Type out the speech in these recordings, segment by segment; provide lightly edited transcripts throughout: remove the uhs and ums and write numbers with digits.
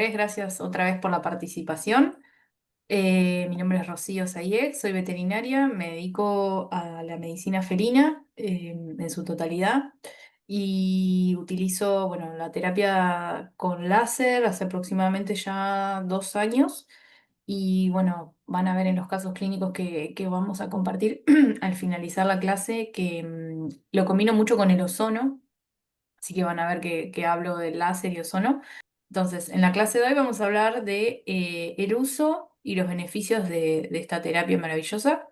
tardes, gracias otra vez por la participación. Mi nombre es Rocío Sayek, soy veterinaria, me dedico a la medicina felina en su totalidad y utilizo, bueno, la terapia con láser hace aproximadamente ya 2 años y bueno, van a ver en los casos clínicos que vamos a compartir al finalizar la clase que lo combino mucho con el ozono, así que van a ver que hablo del láser y ozono. Entonces, en la clase de hoy vamos a hablar de el uso y los beneficios de esta terapia maravillosa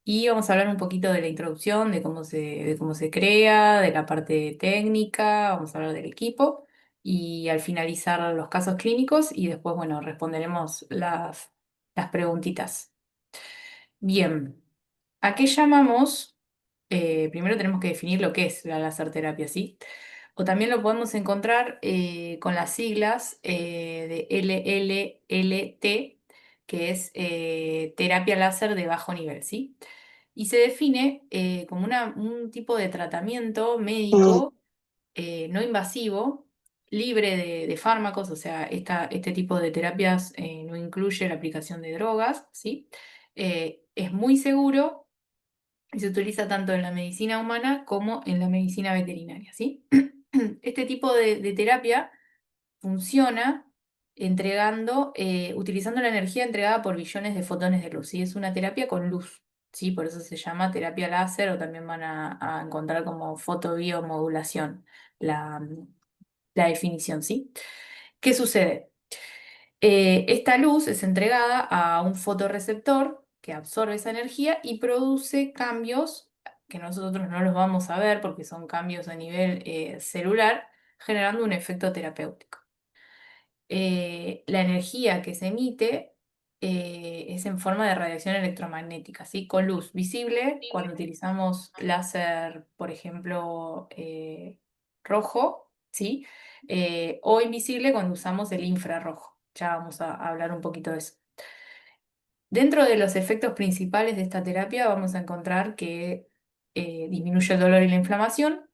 y vamos a hablar un poquito de la introducción, de cómo se crea, de la parte técnica, vamos a hablar del equipo y al finalizar los casos clínicos y después, bueno, responderemos las preguntitas. Bien, ¿a qué llamamos? Primero tenemos que definir lo que es la láser terapia, ¿sí? O también lo podemos encontrar con las siglas de LLLT, que es terapia láser de bajo nivel, ¿sí? Y se define como un tipo de tratamiento médico no invasivo, libre de fármacos, o sea, este tipo de terapias no incluye la aplicación de drogas, ¿sí? Es muy seguro y se utiliza tanto en la medicina humana como en la medicina veterinaria, ¿sí? Este tipo de terapia funciona utilizando la energía entregada por billones de fotones de luz, ¿sí? Es una terapia con luz, ¿sí? Por eso se llama terapia láser o también van a encontrar como fotobiomodulación la, la definición, ¿sí? ¿Qué sucede? Esta luz es entregada a un fotorreceptor que absorbe esa energía y produce cambios que nosotros no los vamos a ver porque son cambios a nivel celular, generando un efecto terapéutico. La energía que se emite es en forma de radiación electromagnética, ¿sí? Con luz visible cuando utilizamos láser, por ejemplo, rojo, ¿sí? O invisible cuando usamos el infrarrojo. Ya vamos a hablar un poquito de eso. Dentro de los efectos principales de esta terapia vamos a encontrar que disminuye el dolor y la inflamación,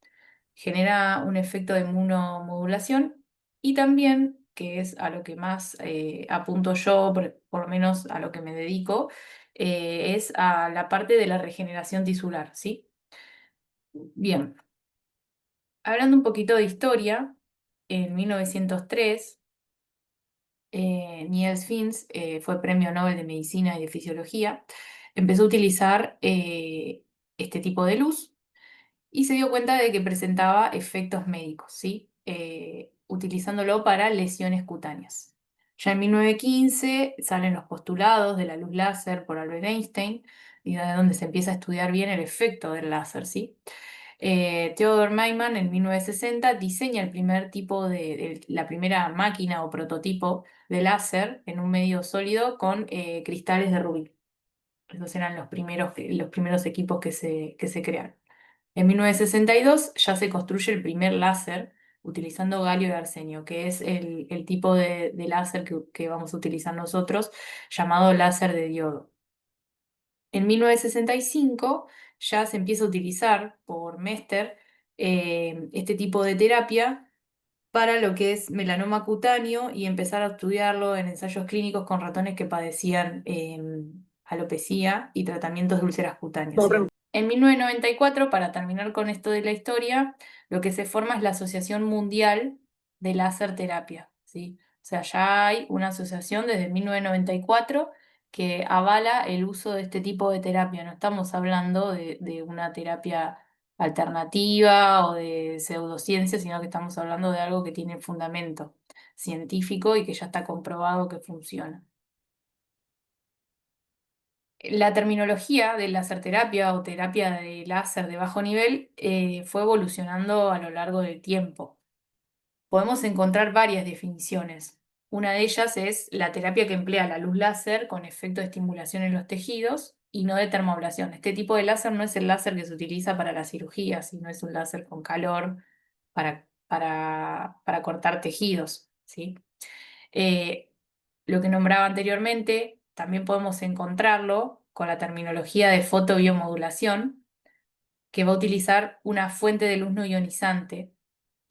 genera un efecto de inmunomodulación y también, que es a lo que más apunto yo, por lo menos a lo que me dedico, es a la parte de la regeneración tisular, ¿sí? Bien, hablando un poquito de historia, en 1903 Niels Finz fue premio Nobel de Medicina y de Fisiología, empezó a utilizar este tipo de luz y se dio cuenta de que presentaba efectos médicos, ¿sí? Utilizándolo para lesiones cutáneas. Ya en 1915 salen los postulados de la luz láser por Albert Einstein, y de donde se empieza a estudiar bien el efecto del láser, ¿sí? Theodor Maiman en 1960 diseña el primer tipo la primera máquina o prototipo de láser en un medio sólido con cristales de rubí. Esos eran los primeros equipos que se crearon. En 1962 ya se construye el primer láser utilizando galio y arsenio, que es el tipo de láser que vamos a utilizar nosotros, llamado láser de diodo. En 1965 ya se empieza a utilizar por Mester este tipo de terapia para lo que es melanoma cutáneo y empezar a estudiarlo en ensayos clínicos con ratones que padecían alopecia y tratamientos de úlceras cutáneas, ¿sí? En 1994, para terminar con esto de la historia, lo que se forma es la Asociación Mundial de Láser Terapia, ¿sí? O sea, ya hay una asociación desde 1994 que avala el uso de este tipo de terapia. No estamos hablando de una terapia alternativa o de pseudociencia, sino que estamos hablando de algo que tiene fundamento científico y que ya está comprobado que funciona. La terminología de láser terapia o terapia de láser de bajo nivel fue evolucionando a lo largo del tiempo. Podemos encontrar varias definiciones. Una de ellas es la terapia que emplea la luz láser con efecto de estimulación en los tejidos y no de termoablación. Este tipo de láser no es el láser que se utiliza para la cirugía, sino es un láser con calor para cortar tejidos, ¿sí? Eh, lo que nombraba anteriormente, también podemos encontrarlo con la terminología de fotobiomodulación, que va a utilizar una fuente de luz no ionizante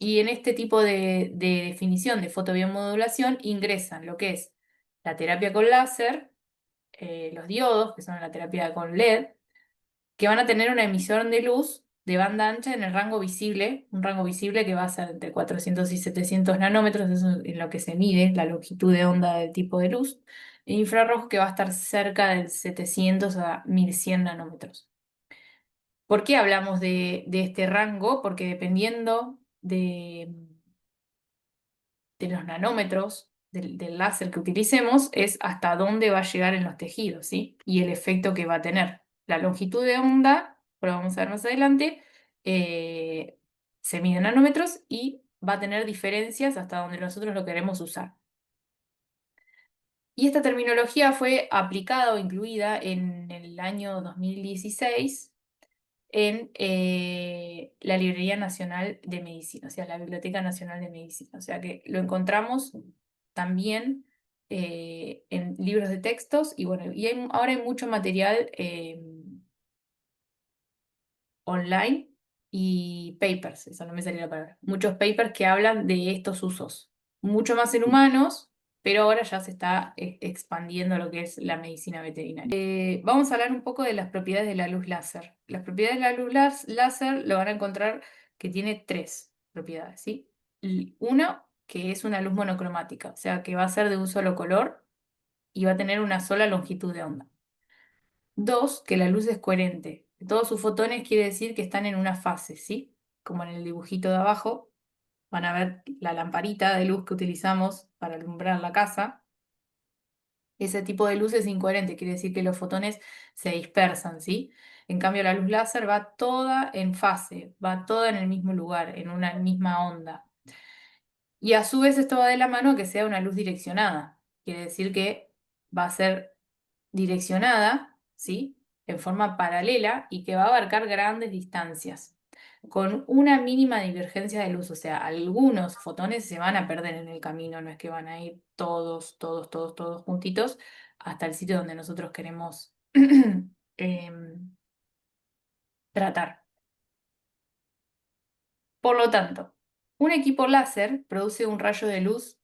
Y en este tipo de definición de fotobiomodulación ingresan lo que es la terapia con láser, los diodos, que son la terapia con LED, que van a tener una emisión de luz de banda ancha en el rango visible, un rango visible que va a ser entre 400 y 700 nanómetros, eso es en lo que se mide la longitud de onda del tipo de luz, e infrarrojo que va a estar cerca del 700 a 1100 nanómetros. ¿Por qué hablamos de este rango? Porque dependiendo de los nanómetros del láser que utilicemos es hasta dónde va a llegar en los tejidos, ¿sí? Y el efecto que va a tener. La longitud de onda, lo vamos a ver más adelante, eh, se mide en nanómetros y va a tener diferencias hasta donde nosotros lo queremos usar. Y esta terminología fue aplicada o incluida en el año 2016 en la Librería Nacional de Medicina, o sea, la Biblioteca Nacional de Medicina. O sea que lo encontramos también en libros de textos y bueno, ahora hay mucho material online y papers, eso no me salía la palabra, muchos papers que hablan de estos usos, mucho más en humanos, pero ahora ya se está expandiendo lo que es la medicina veterinaria. Vamos a hablar un poco de las propiedades de la luz láser. Las propiedades de la luz láser lo van a encontrar que tiene tres propiedades, ¿sí? Uno, que es una luz monocromática, o sea, que va a ser de un solo color y va a tener una sola longitud de onda. Dos, que la luz es coherente. Todos sus fotones quiere decir que están en una fase, ¿sí? Como en el dibujito de abajo, van a ver la lamparita de luz que utilizamos para alumbrar la casa. Ese tipo de luz es incoherente, quiere decir que los fotones se dispersan, ¿sí? En cambio, la luz láser va toda en fase, va toda en el mismo lugar, en una misma onda. Y a su vez esto va de la mano a que sea una luz direccionada. Quiere decir que va a ser direccionada, ¿sí? En forma paralela y que va a abarcar grandes distancias, con una mínima divergencia de luz. O sea, algunos fotones se van a perder en el camino, no es que van a ir todos, todos, todos, todos juntitos hasta el sitio donde nosotros queremos em, tratar. Por lo tanto, un equipo láser produce un rayo de luz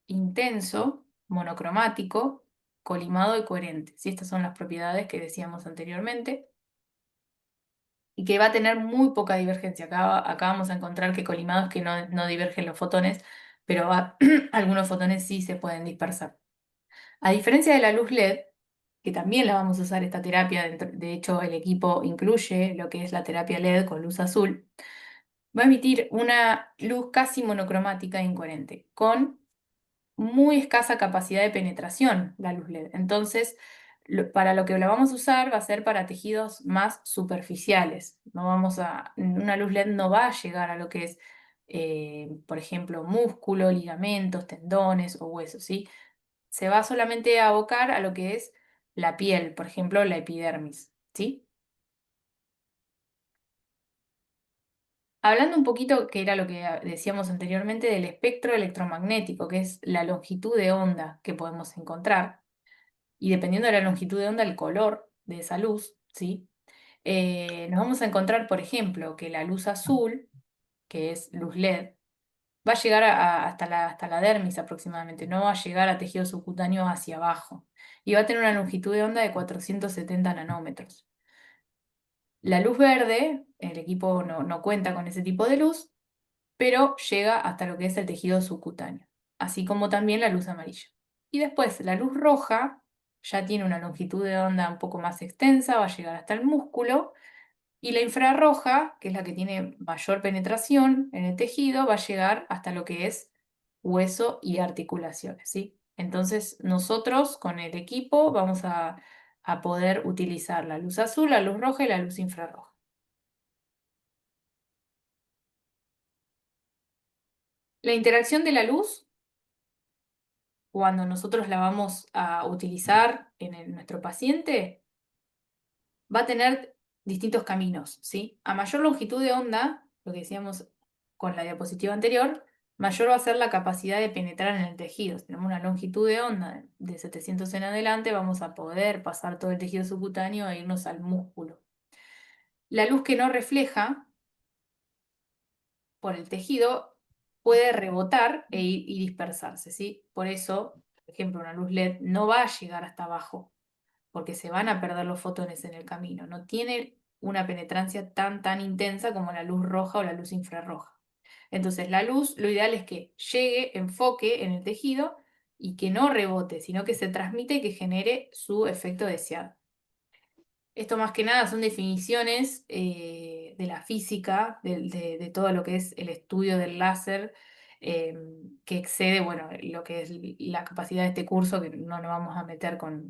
intenso, monocromático, colimado y coherente. ¿Sí? Estas son las propiedades que decíamos anteriormente y que va a tener muy poca divergencia. Acá vamos a encontrar que colimados que no divergen los fotones, pero algunos fotones sí se pueden dispersar. A diferencia de la luz LED, que también la vamos a usar esta terapia, de hecho el equipo incluye lo que es la terapia LED con luz azul, va a emitir una luz casi monocromática e incoherente, con muy escasa capacidad de penetración la luz LED. Entonces, para lo que la vamos a usar va a ser para tejidos más superficiales. Una luz LED no va a llegar a lo que es, por ejemplo, músculo, ligamentos, tendones o huesos, ¿sí? Se va solamente a abocar a lo que es la piel, por ejemplo, la epidermis, ¿sí? Hablando un poquito, que era lo que decíamos anteriormente, del espectro electromagnético, que es la longitud de onda que podemos encontrar. Y dependiendo de la longitud de onda, el color de esa luz, ¿sí? Nos vamos a encontrar, por ejemplo, que la luz azul, que es luz LED, va a llegar hasta la dermis aproximadamente, no va a llegar a tejido subcutáneo hacia abajo. Y va a tener una longitud de onda de 470 nanómetros. La luz verde, el equipo no cuenta con ese tipo de luz, pero llega hasta lo que es el tejido subcutáneo, así como también la luz amarilla. Y después la luz roja ya tiene una longitud de onda un poco más extensa, va a llegar hasta el músculo, y la infrarroja, que es la que tiene mayor penetración en el tejido, va a llegar hasta lo que es hueso y articulaciones, ¿sí? Entonces nosotros con el equipo vamos a poder utilizar la luz azul, la luz roja y la luz infrarroja. La interacción de la luz cuando nosotros la vamos a utilizar en nuestro paciente, va a tener distintos caminos, ¿sí? A mayor longitud de onda, lo que decíamos con la diapositiva anterior, mayor va a ser la capacidad de penetrar en el tejido. Si tenemos una longitud de onda de 700 en adelante, vamos a poder pasar todo el tejido subcutáneo e irnos al músculo. La luz que no refleja por el tejido puede rebotar y dispersarse, ¿sí? Por eso, por ejemplo, una luz LED no va a llegar hasta abajo, porque se van a perder los fotones en el camino. No tiene una penetrancia tan intensa como la luz roja o la luz infrarroja. Entonces, la luz, lo ideal es que llegue, enfoque en el tejido y que no rebote, sino que se transmite y que genere su efecto deseado. Esto más que nada son definiciones de la física, de todo lo que es el estudio del láser, eh, que excede, bueno, lo que es la capacidad de este curso, que no nos vamos a meter con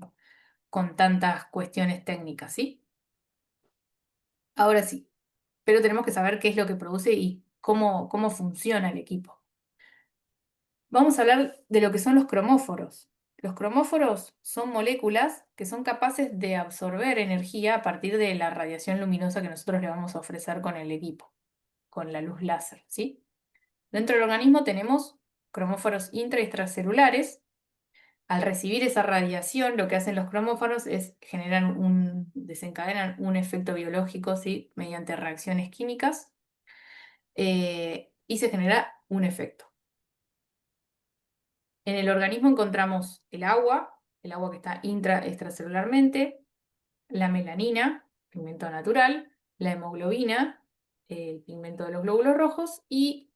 tantas cuestiones técnicas, ¿sí? Ahora sí, pero tenemos que saber qué es lo que produce y cómo funciona el equipo. Vamos a hablar de lo que son los cromóforos. Los cromóforos son moléculas que son capaces de absorber energía a partir de la radiación luminosa que nosotros le vamos a ofrecer con el equipo, con la luz láser, ¿sí? Dentro del organismo tenemos cromóforos intra y extracelulares. Al recibir esa radiación, lo que hacen los cromóforos es desencadenan un efecto biológico, ¿sí? Mediante reacciones químicas, y se genera un efecto. En el organismo encontramos el agua que está extracelularmente, la melanina, pigmento natural, la hemoglobina, el pigmento de los glóbulos rojos, y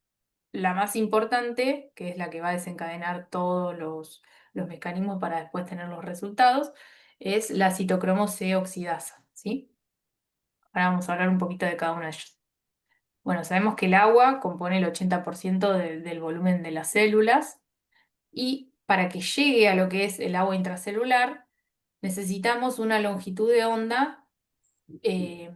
la más importante, que es la que va a desencadenar todos los mecanismos para después tener los resultados, es la citocromo C oxidasa, ¿sí? Ahora vamos a hablar un poquito de cada una de ellas. Bueno, sabemos que el agua compone el 80% del volumen de las células, y para que llegue a lo que es el agua intracelular, necesitamos una longitud de onda eh,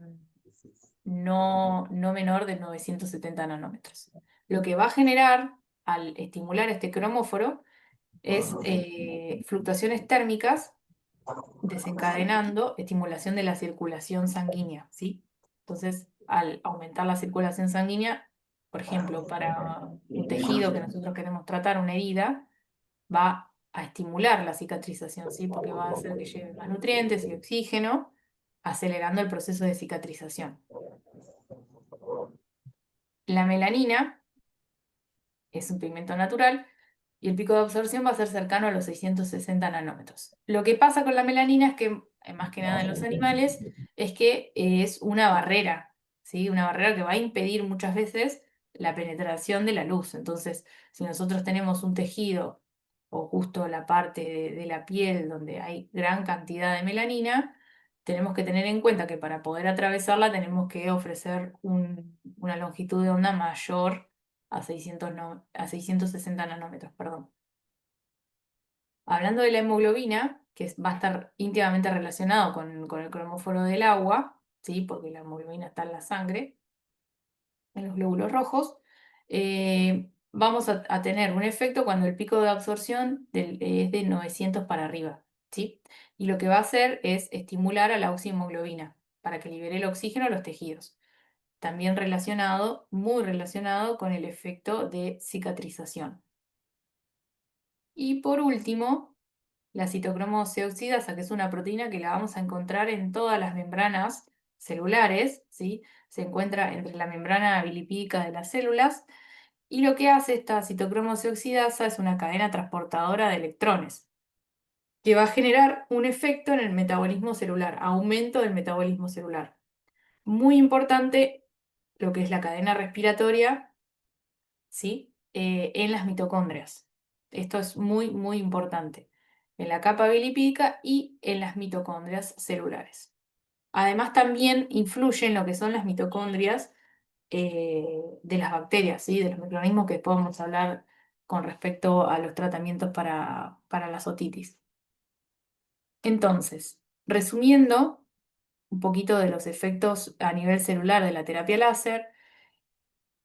no menor de 970 nanómetros. Lo que va a generar al estimular este cromóforo es fluctuaciones térmicas, desencadenando estimulación de la circulación sanguínea, ¿sí? Entonces, al aumentar la circulación sanguínea, por ejemplo, para un tejido que nosotros queremos tratar, una herida, va a estimular la cicatrización, ¿sí? Porque va a hacer que lleve más nutrientes y oxígeno, acelerando el proceso de cicatrización. La melanina es un pigmento natural y el pico de absorción va a ser cercano a los 660 nanómetros. Lo que pasa con la melanina es que, más que nada en los animales, es que es una barrera, ¿sí? Una barrera que va a impedir muchas veces la penetración de la luz. Entonces, si nosotros tenemos un tejido o justo la parte de la piel donde hay gran cantidad de melanina, tenemos que tener en cuenta que para poder atravesarla tenemos que ofrecer una longitud de onda mayor a 660 nanómetros, perdón. Hablando de la hemoglobina, va a estar íntimamente relacionado con el cromóforo del agua, ¿sí? Porque la hemoglobina está en la sangre, en los glóbulos rojos, vamos a tener un efecto cuando el pico de absorción es de 900 para arriba, ¿sí? Y lo que va a hacer es estimular a la oxihemoglobina para que libere el oxígeno a los tejidos. También relacionado, muy relacionado con el efecto de cicatrización. Y por último, la citocromo C oxidasa, que es una proteína que la vamos a encontrar en todas las membranas celulares, ¿sí? Se encuentra entre la membrana bilipídica de las células, y lo que hace esta citocromo C oxidasa es una cadena transportadora de electrones, que va a generar un efecto en el metabolismo celular, aumento del metabolismo celular. Muy importante lo que es la cadena respiratoria, ¿sí? En las mitocondrias. Esto es muy importante. En la capa bilipídica y en las mitocondrias celulares. Además, también influye en lo que son las mitocondrias de las bacterias, ¿sí? De los microorganismos, que podemos hablar con respecto a los tratamientos para las otitis. Entonces, resumiendo un poquito de los efectos a nivel celular de la terapia láser,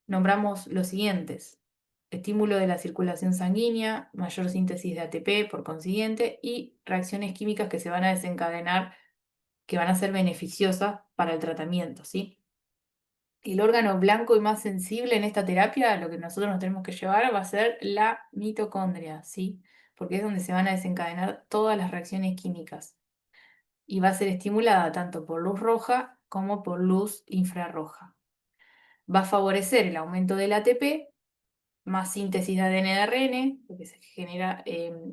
nombramos los siguientes: estímulo de la circulación sanguínea, mayor síntesis de ATP por consiguiente, y reacciones químicas que se van a desencadenar, que van a ser beneficiosas para el tratamiento, ¿sí? El órgano blanco y más sensible en esta terapia, lo que nosotros nos tenemos que llevar, va a ser la mitocondria, ¿sí? Porque es donde se van a desencadenar todas las reacciones químicas. Y va a ser estimulada tanto por luz roja como por luz infrarroja. Va a favorecer el aumento del ATP, más síntesis de ADN de ARN, lo que se genera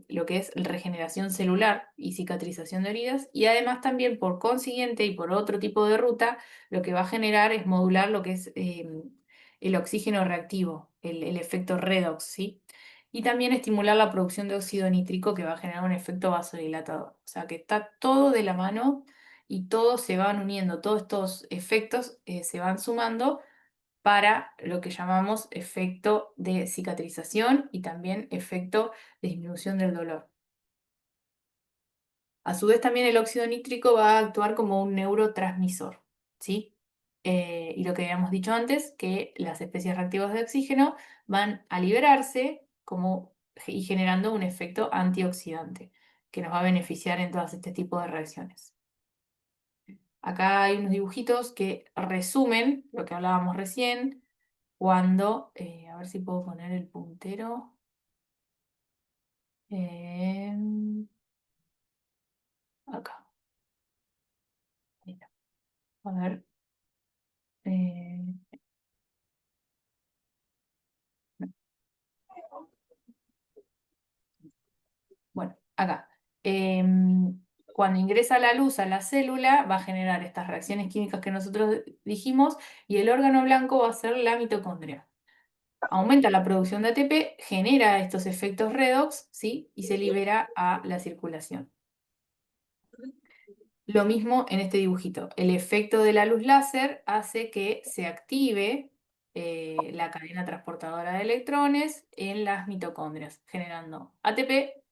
lo que es regeneración celular y cicatrización de heridas, y además también por consiguiente y por otro tipo de ruta, lo que va a generar es modular lo que es el oxígeno reactivo, el efecto redox, ¿sí? Y también estimular la producción de óxido nítrico que va a generar un efecto vasodilatador. O sea que está todo de la mano y todos se van uniendo, todos estos efectos se van sumando para lo que llamamos efecto de cicatrización y también efecto de disminución del dolor. A su vez también el óxido nítrico va a actuar como un neurotransmisor, ¿sí? Y lo que habíamos dicho antes, que las especies reactivas de oxígeno van a liberarse y generando un efecto antioxidante que nos va a beneficiar en todas este tipo de reacciones. Acá hay unos dibujitos que resumen lo que hablábamos recién, cuando, a ver si puedo poner el puntero. Acá. Mira, a ver. eh, bueno, acá. Cuando ingresa la luz a la célula, va a generar estas reacciones químicas que nosotros dijimos, y el órgano blanco va a ser la mitocondria. Aumenta la producción de ATP, genera estos efectos redox, ¿sí? Y se libera a la circulación. Lo mismo en este dibujito. El efecto de la luz láser hace que se active la cadena transportadora de electrones en las mitocondrias, generando ATP,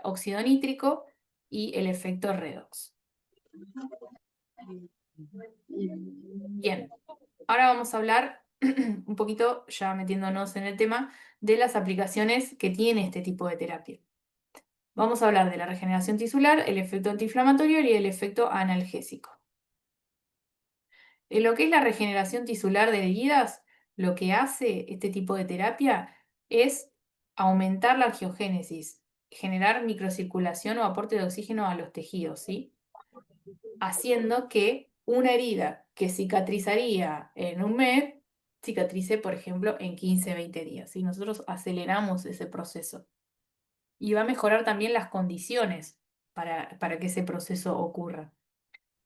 óxido nítrico y el efecto redox. Bien, ahora vamos a hablar un poquito, ya metiéndonos en el tema, de las aplicaciones que tiene este tipo de terapia. Vamos a hablar de la regeneración tisular, el efecto antiinflamatorio y el efecto analgésico. En lo que es la regeneración tisular de heridas, lo que hace este tipo de terapia es aumentar la angiogénesis, generar microcirculación o aporte de oxígeno a los tejidos, ¿sí? Haciendo que una herida que cicatrizaría en un mes, cicatrice, por ejemplo, en 15, 20 días, ¿sí? Nosotros aceleramos ese proceso. Y va a mejorar también las condiciones para que ese proceso ocurra.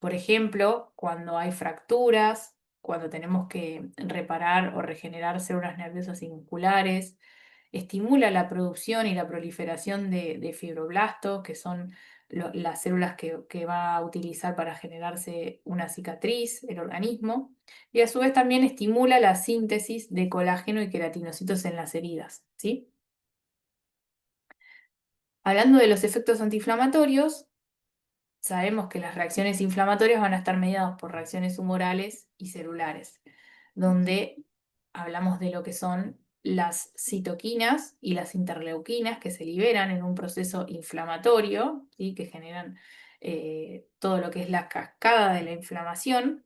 Por ejemplo, cuando hay fracturas, cuando tenemos que reparar o regenerar células nerviosas y musculares, estimula la producción y la proliferación de fibroblastos, que son las células que va a utilizar para generarse una cicatriz, el organismo, y a su vez también estimula la síntesis de colágeno y queratinocitos en las heridas, ¿sí? Hablando de los efectos antiinflamatorios, sabemos que las reacciones inflamatorias van a estar mediadas por reacciones humorales y celulares, donde hablamos de lo que son las citoquinas y las interleuquinas que se liberan en un proceso inflamatorio, ¿sí? Que generan todo lo que es la cascada de la inflamación,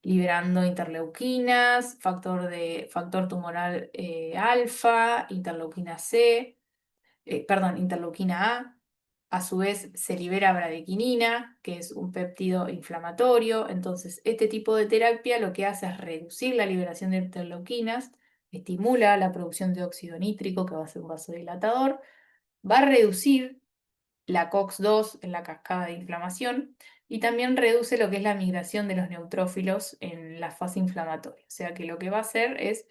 liberando interleuquinas, factor tumoral alfa, interleuquina C, perdón, interleuquina A. A su vez se libera bradykinin, que es un péptido inflamatorio. Entonces, este tipo de terapia lo que hace es reducir la liberación de interleuquinas, estimula la producción de óxido nítrico, que va a ser un vasodilatador, va a reducir la COX-2 en la cascada de inflamación y también reduce lo que es la migración de los neutrófilos en la fase inflamatoria. O sea que lo que va a hacer es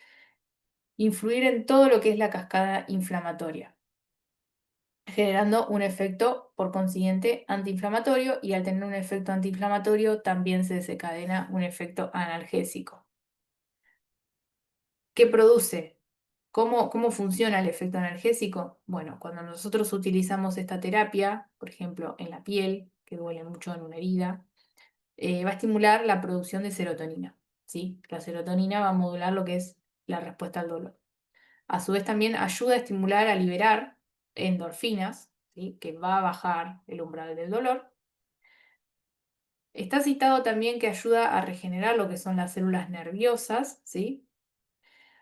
influir en todo lo que es la cascada inflamatoria, generando un efecto, por consiguiente, antiinflamatorio, y al tener un efecto antiinflamatorio también se desencadena un efecto analgésico. ¿Qué produce? ¿Cómo funciona el efecto analgésico? Bueno, cuando nosotros utilizamos esta terapia, por ejemplo, en la piel, que duele mucho en una herida, va a estimular la producción de serotonina, ¿sí? La serotonina va a modular lo que es la respuesta al dolor. A su vez también ayuda a estimular a liberar endorfinas, ¿sí? Que va a bajar el umbral del dolor. Está citado también que ayuda a regenerar lo que son las células nerviosas, ¿sí?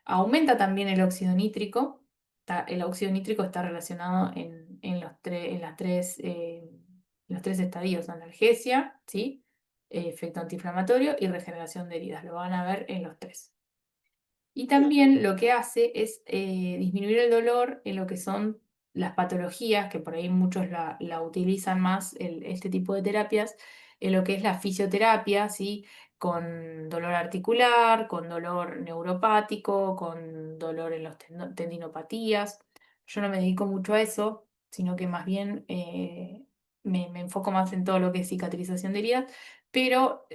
Aumenta también el óxido nítrico. El óxido nítrico está relacionado en los tres estadios: analgesia, ¿sí? Efecto antiinflamatorio y regeneración de heridas. Lo van a ver en los tres. Y también lo que hace es disminuir el dolor en lo que son las patologías, que por ahí muchos la utilizan más, este tipo de terapias, en lo que es la fisioterapia, ¿sí? Con dolor articular, con dolor neuropático, con dolor en los tendinopatías. Yo no me dedico mucho a eso, sino que más bien me enfoco más en todo lo que es cicatrización de heridas, pero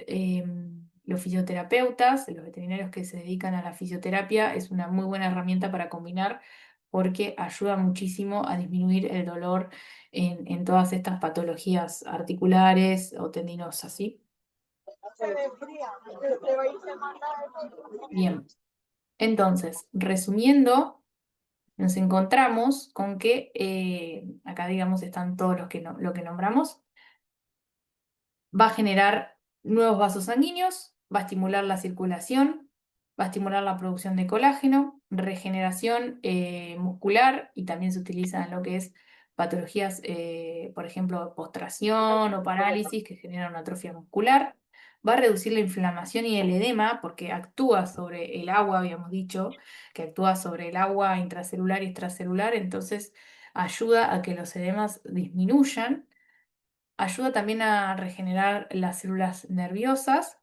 los fisioterapeutas, los veterinarios que se dedican a la fisioterapia, es una muy buena herramienta para combinar porque ayuda muchísimo a disminuir el dolor en todas estas patologías articulares o tendinosas, ¿sí? Bien, entonces, resumiendo, nos encontramos con que acá, digamos, están todos los que, lo que nombramos. Va a generar nuevos vasos sanguíneos, va a estimular la circulación, va a estimular la producción de colágeno, regeneración muscular y también se utiliza en lo que es patologías, por ejemplo, postración o parálisis que generan una atrofia muscular. Va a reducir la inflamación y el edema porque actúa sobre el agua, habíamos dicho, que actúa sobre el agua intracelular y extracelular, entonces ayuda a que los edemas disminuyan. Ayuda también a regenerar las células nerviosas,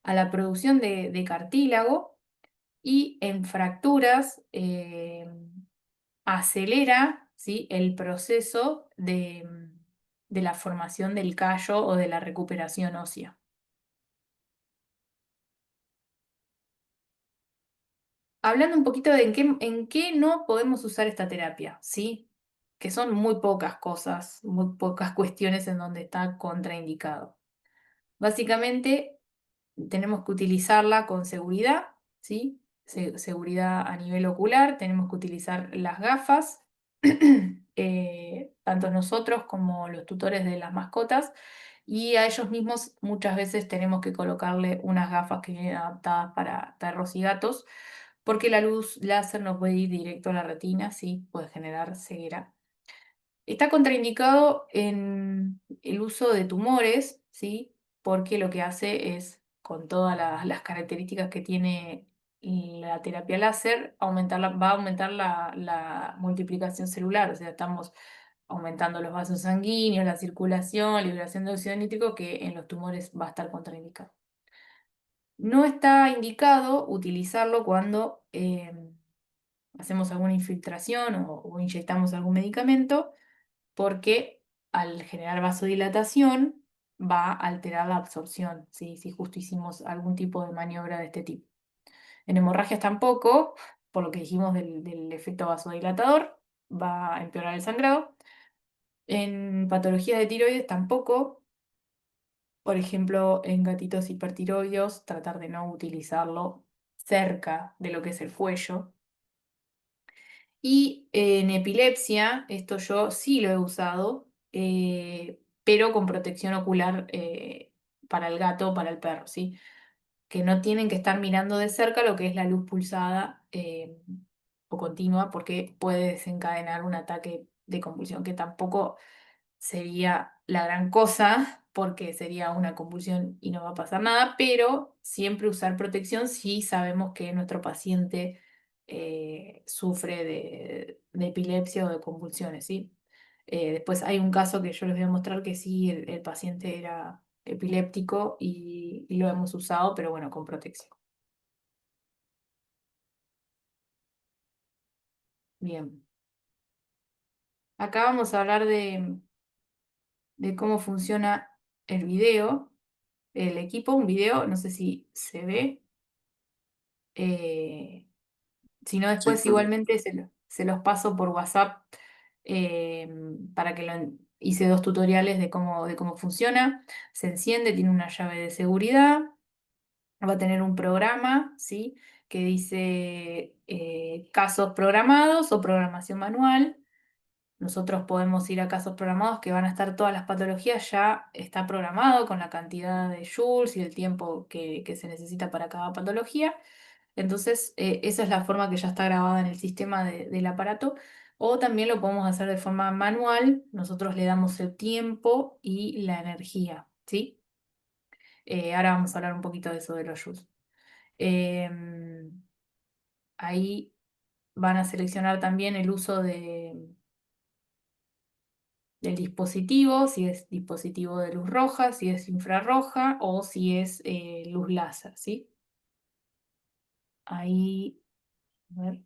a la producción de cartílago y en fracturas acelera, ¿sí? El proceso de la formación del callo o de la recuperación ósea. Hablando un poquito de en qué no podemos usar esta terapia, ¿sí? Que son muy pocas cosas, muy pocas cuestiones en donde está contraindicado. Básicamente, tenemos que utilizarla con seguridad, ¿sí? Seguridad a nivel ocular, tenemos que utilizar las gafas, tanto nosotros como los tutores de las mascotas, y a ellos mismos muchas veces tenemos que colocarle unas gafas que vienen adaptadas para perros y gatos, porque la luz láser no puede ir directo a la retina, sí, puede generar ceguera. Está contraindicado en el uso de tumores, ¿sí? Porque lo que hace es, con todas las características que tiene la terapia láser, va a aumentar la multiplicación celular, o sea, estamos aumentando los vasos sanguíneos, la circulación, liberación de óxido nítrico, que en los tumores va a estar contraindicado. No está indicado utilizarlo cuando hacemos alguna infiltración o inyectamos algún medicamento porque al generar vasodilatación va a alterar la absorción, ¿sí? Si justo hicimos algún tipo de maniobra de este tipo. En hemorragias tampoco, por lo que dijimos del efecto vasodilatador, va a empeorar el sangrado. En patologías de tiroides tampoco, por ejemplo, en gatitos hipertiroideos, tratar de no utilizarlo cerca de lo que es el cuello. Y en epilepsia, esto yo sí lo he usado, pero con protección ocular para el gato o para el perro, ¿sí? Que no tienen que estar mirando de cerca lo que es la luz pulsada o continua, porque puede desencadenar un ataque de convulsión, que tampoco sería la gran cosa, porque sería una convulsión y no va a pasar nada, pero siempre usar protección si sabemos que nuestro paciente sufre de epilepsia o de convulsiones, ¿sí? Después hay un caso que yo les voy a mostrar que sí, el paciente era epiléptico y lo hemos usado, pero bueno, con protección. Bien. Acá vamos a hablar de cómo funciona el video, el equipo, un video, no sé si se ve. Eh, si no, Sí, después igualmente se los paso por WhatsApp eh, para que hice dos tutoriales de cómo funciona. Se enciende, tiene una llave de seguridad, va a tener un programa, ¿sí? Que dice casos programados o programación manual. Nosotros podemos ir a casos programados que van a estar todas las patologías, ya está programado con la cantidad de joules y el tiempo que se necesita para cada patología. Entonces, esa es la forma que ya está grabada en el sistema del aparato. O también lo podemos hacer de forma manual. Nosotros le damos el tiempo y la energía, ¿sí? Ahora vamos a hablar un poquito de eso de los joules. Em, Ahí van a seleccionar también el uso del dispositivo, si es dispositivo de luz roja, si es infrarroja o si es luz láser, ¿sí? Ahí, a ver,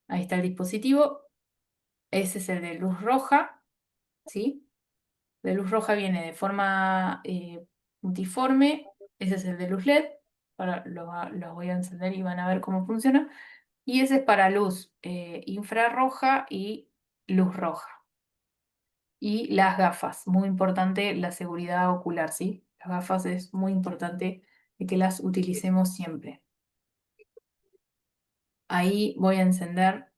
ahí está el dispositivo. Ese es el de luz roja, ¿sí? De luz roja viene de forma multiforme. Ese es el de luz LED. Ahora lo voy a encender y van a ver cómo funciona. Y ese es para luz infrarroja y luz roja. Y las gafas, muy importante la seguridad ocular, ¿sí? Las gafas es muy importante que las utilicemos siempre. Ahí voy a encender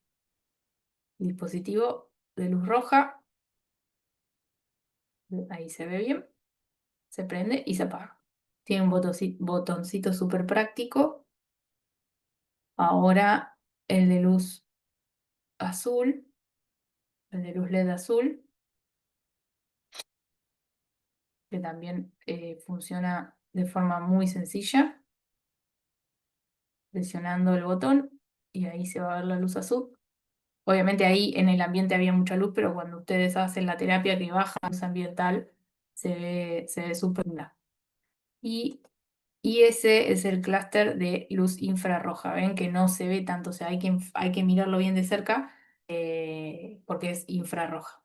el dispositivo de luz roja. Ahí se ve bien. Se prende y se apaga. Tiene un botoncito súper práctico. Ahora el de luz azul, el de luz LED azul, que también funciona de forma muy sencilla, presionando el botón y ahí se va a ver la luz azul. Obviamente ahí en el ambiente había mucha luz, pero cuando ustedes hacen la terapia que baja la luz ambiental, se ve súper linda. Y ese es el clúster de luz infrarroja. Ven que no se ve tanto, o sea, hay que mirarlo bien de cerca porque es infrarroja.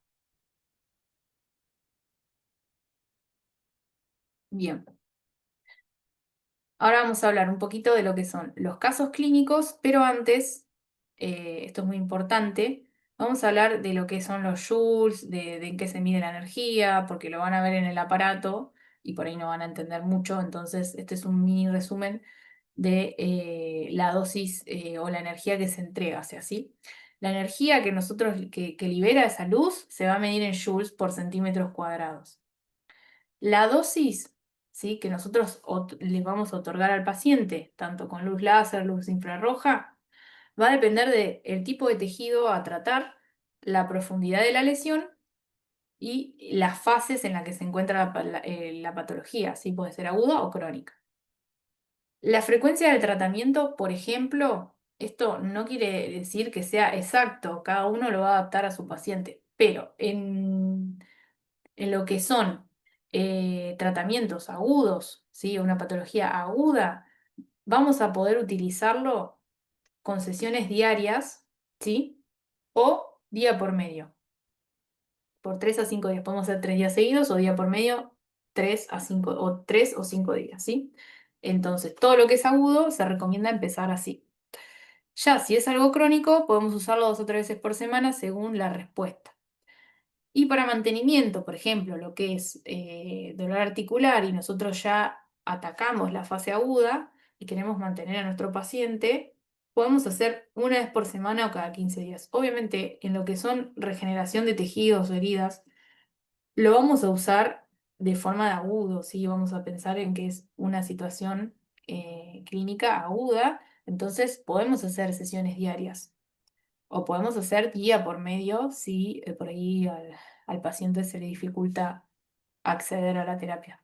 Bien, ahora vamos a hablar un poquito de lo que son los casos clínicos, pero antes, esto es muy importante, vamos a hablar de lo que son los joules, de en qué se mide la energía, porque lo van a ver en el aparato y por ahí no van a entender mucho, entonces este es un mini resumen de la dosis o la energía que se entrega, o sea, ¿sí? La energía que nosotros, que libera esa luz se va a medir en joules por centímetros cuadrados. La dosis, ¿sí? Que nosotros le vamos a otorgar al paciente, tanto con luz láser, luz infrarroja, va a depender del tipo de tejido a tratar, la profundidad de la lesión y las fases en las que se encuentra la patología, ¿sí? Puede ser aguda o crónica. La frecuencia del tratamiento, por ejemplo, esto no quiere decir que sea exacto, cada uno lo va a adaptar a su paciente, pero en lo que son tratamientos agudos, ¿sí? Una patología aguda, vamos a poder utilizarlo con sesiones diarias, ¿sí? O día por medio, por 3 a 5 días. Podemos hacer 3 días seguidos o día por medio, 3 a 5 o 3 o 5 días, ¿sí? Entonces, todo lo que es agudo se recomienda empezar así. Ya, si es algo crónico, podemos usarlo 2 o 3 veces por semana según la respuesta. Y para mantenimiento, por ejemplo, lo que es dolor articular y nosotros ya atacamos la fase aguda y queremos mantener a nuestro paciente, podemos hacer 1 vez por semana o cada 15 días. Obviamente, en lo que son regeneración de tejidos o heridas, lo vamos a usar de forma de agudo, ¿sí? Vamos a pensar en que es una situación clínica aguda, entonces podemos hacer sesiones diarias. O podemos hacer día por medio si por ahí al paciente se le dificulta acceder a la terapia.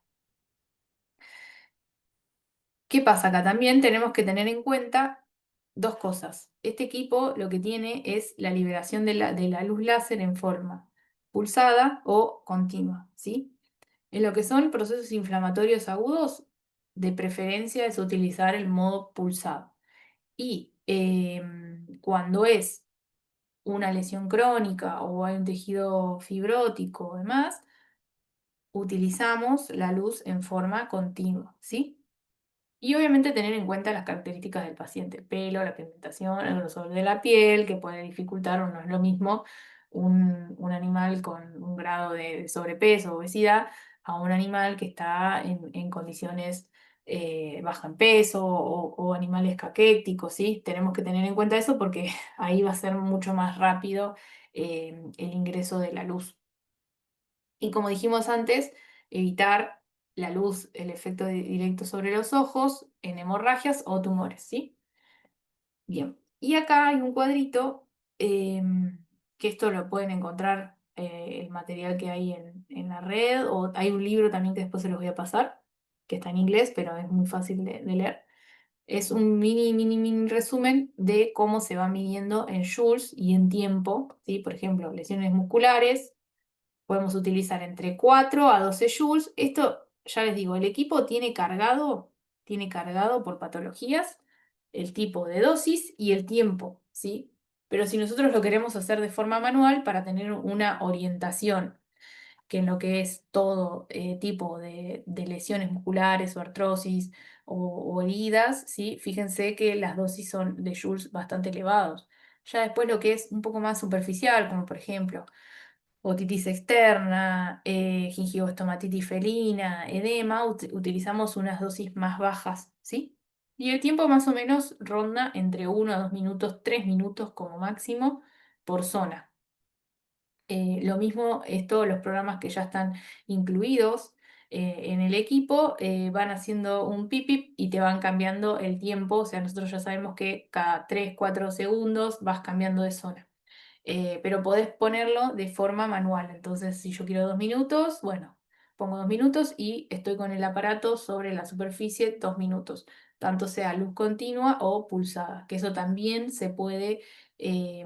¿Qué pasa acá? También tenemos que tener en cuenta dos cosas. Este equipo lo que tiene es la liberación de la luz láser en forma pulsada o continua, ¿sí? En lo que son procesos inflamatorios agudos, de preferencia es utilizar el modo pulsado. Y cuando es una lesión crónica o hay un tejido fibrótico o demás, utilizamos la luz en forma continua, ¿sí? Y obviamente tener en cuenta las características del paciente, el pelo, la pigmentación, el grosor de la piel, que puede dificultar o no es lo mismo un animal con un grado de sobrepeso, obesidad, a un animal que está en condiciones baja en peso o animales caquéticos, ¿sí? Tenemos que tener en cuenta eso porque ahí va a ser mucho más rápido el ingreso de la luz. Y como dijimos antes, evitar la luz, el efecto directo sobre los ojos en hemorragias o tumores, ¿sí? Bien. Y acá hay un cuadrito que esto lo pueden encontrar el material que hay en la red o hay un libro también que después se los voy a pasar, que está en inglés, pero es muy fácil de leer. Es un mini resumen de cómo se va midiendo en joules y en tiempo, ¿sí? Por ejemplo, lesiones musculares, podemos utilizar entre 4 a 12 joules. Esto, ya les digo, el equipo tiene cargado por patologías el tipo de dosis y el tiempo, ¿sí? Pero si nosotros lo queremos hacer de forma manual para tener una orientación que en lo que es todo tipo de lesiones musculares o artrosis o heridas, ¿sí? Fíjense que las dosis son de joules bastante elevados. Ya después lo que es un poco más superficial, como por ejemplo otitis externa, gingivostomatitis felina, edema, utilizamos unas dosis más bajas, ¿sí? Y el tiempo más o menos ronda entre 1 a 2 minutos, 3 minutos como máximo por zona. Lo mismo es todos los programas que ya están incluidos en el equipo, van haciendo un pipip y te van cambiando el tiempo, o sea, nosotros ya sabemos que cada 3 4 segundos vas cambiando de zona. Pero podés ponerlo de forma manual, entonces si yo quiero 2 minutos, bueno, pongo 2 minutos y estoy con el aparato sobre la superficie 2 minutos, tanto sea luz continua o pulsada, que eso también se puede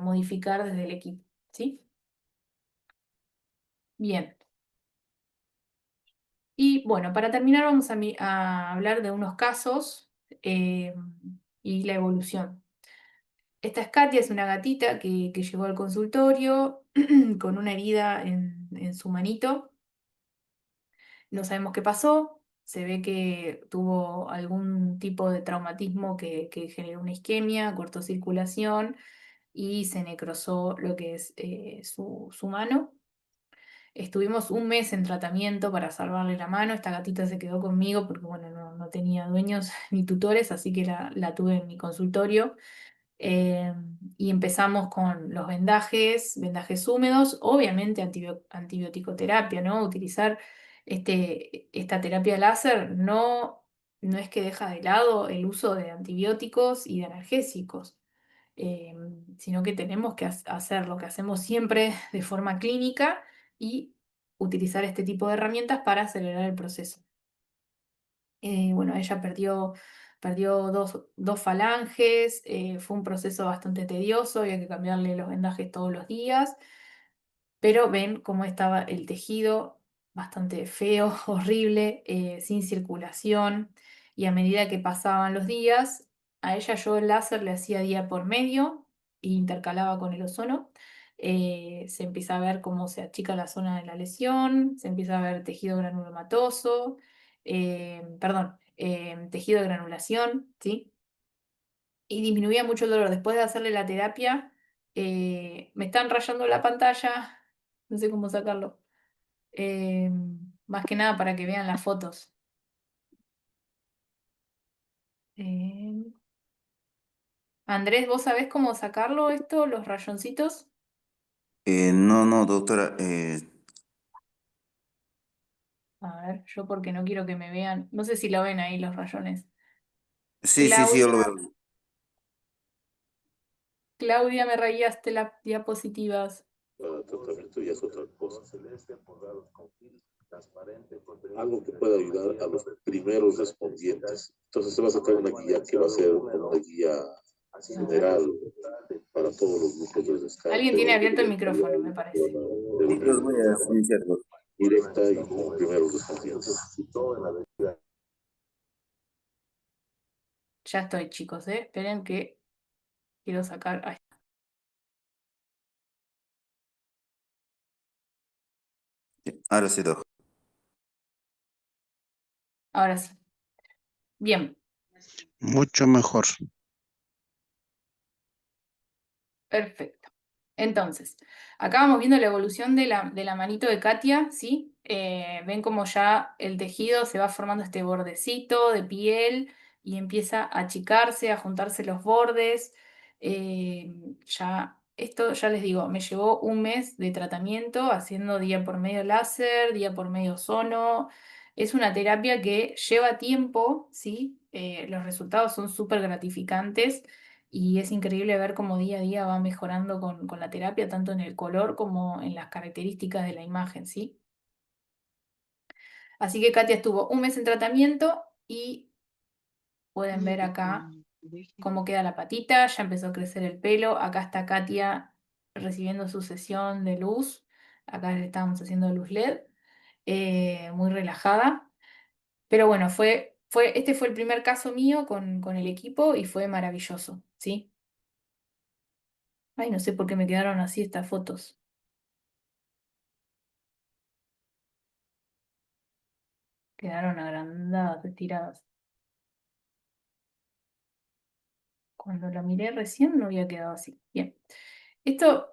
modificar desde el equipo, ¿sí? Bien. Y bueno, para terminar vamos a hablar de unos casos eh, y la evolución. Esta es Katia, es una gatita que llegó al consultorio con una herida en su manito. No sabemos qué pasó. Se ve que tuvo algún tipo de traumatismo que generó una isquemia, cortó circulación y se necrosó lo que es su mano. Estuvimos un mes en tratamiento para salvarle la mano. Esta gatita se quedó conmigo porque, bueno, no tenía dueños ni tutores, así que la tuve en mi consultorio. Eh, y empezamos con los vendajes húmedos, obviamente antibioticoterapia, ¿no? Utilizar esta terapia láser no es que deja de lado el uso de antibióticos y de analgésicos, eh, sino que tenemos que hacer lo que hacemos siempre de forma clínica y utilizar este tipo de herramientas para acelerar el proceso. Bueno, ella perdió dos falanges, fue un proceso bastante tedioso, había que cambiarle los vendajes todos los días, pero ven cómo estaba el tejido, bastante feo, horrible, sin circulación, y a medida que pasaban los días, a ella yo el láser le hacía día por medio e intercalaba con el ozono. Se empieza a ver cómo se achica la zona de la lesión, se empieza a ver tejido granulomatoso, perdón, tejido de granulación, ¿sí? Y disminuía mucho el dolor. Después de hacerle la terapia, me están rayando la pantalla, no sé cómo sacarlo. Eh, Más que nada para que vean las fotos. Eh, Andrés, ¿vos sabés cómo sacarlo esto, los rayoncitos? No, no, doctora. A ver, yo porque no quiero que me vean. No sé si lo ven ahí los rayones. Sí, sí, sí, yo lo Claudia, veo. Claudia, me rayaste las diapositivas. Tratamiento ya es otra cosa. Algo que pueda ayudar a los primeros respondientes. Entonces se va a sacar una guía que va a ser como una guía A ver. general para todos los grupos de Alguien descarte tiene o abierto el de micrófono, me parece. Sí, los voy a silenciar, doctor. directa y con primeros respondientes. Ya estoy, chicos, ¿eh? Esperen que quiero sacar. Ahí está. Ahora sí, doctor. Ahora sí. Bien. Mucho mejor. Perfecto. Entonces, acá vamos viendo la evolución de la manito de Katia, ¿sí? Ven como ya el tejido se va formando este bordecito de piel y empieza a achicarse, a juntarse los bordes. Esto ya les digo, me llevó un mes de tratamiento haciendo día por medio láser, día por medio sono. Es una terapia que lleva tiempo, ¿sí? Los resultados son súper gratificantes. Y es increíble ver cómo día a día va mejorando con la terapia, tanto en el color como en las características de la imagen, ¿sí? Así que Katia estuvo un mes en tratamiento y pueden ver acá cómo queda la patita, ya empezó a crecer el pelo. Acá está Katia recibiendo su sesión de luz. Acá le estábamos haciendo luz LED, muy relajada. Pero bueno, este fue el primer caso mío con el equipo y fue maravilloso, ¿sí? Ay, no sé por qué me quedaron así estas fotos. Quedaron agrandadas, estiradas. Cuando la miré recién no había quedado así. Bien. Esto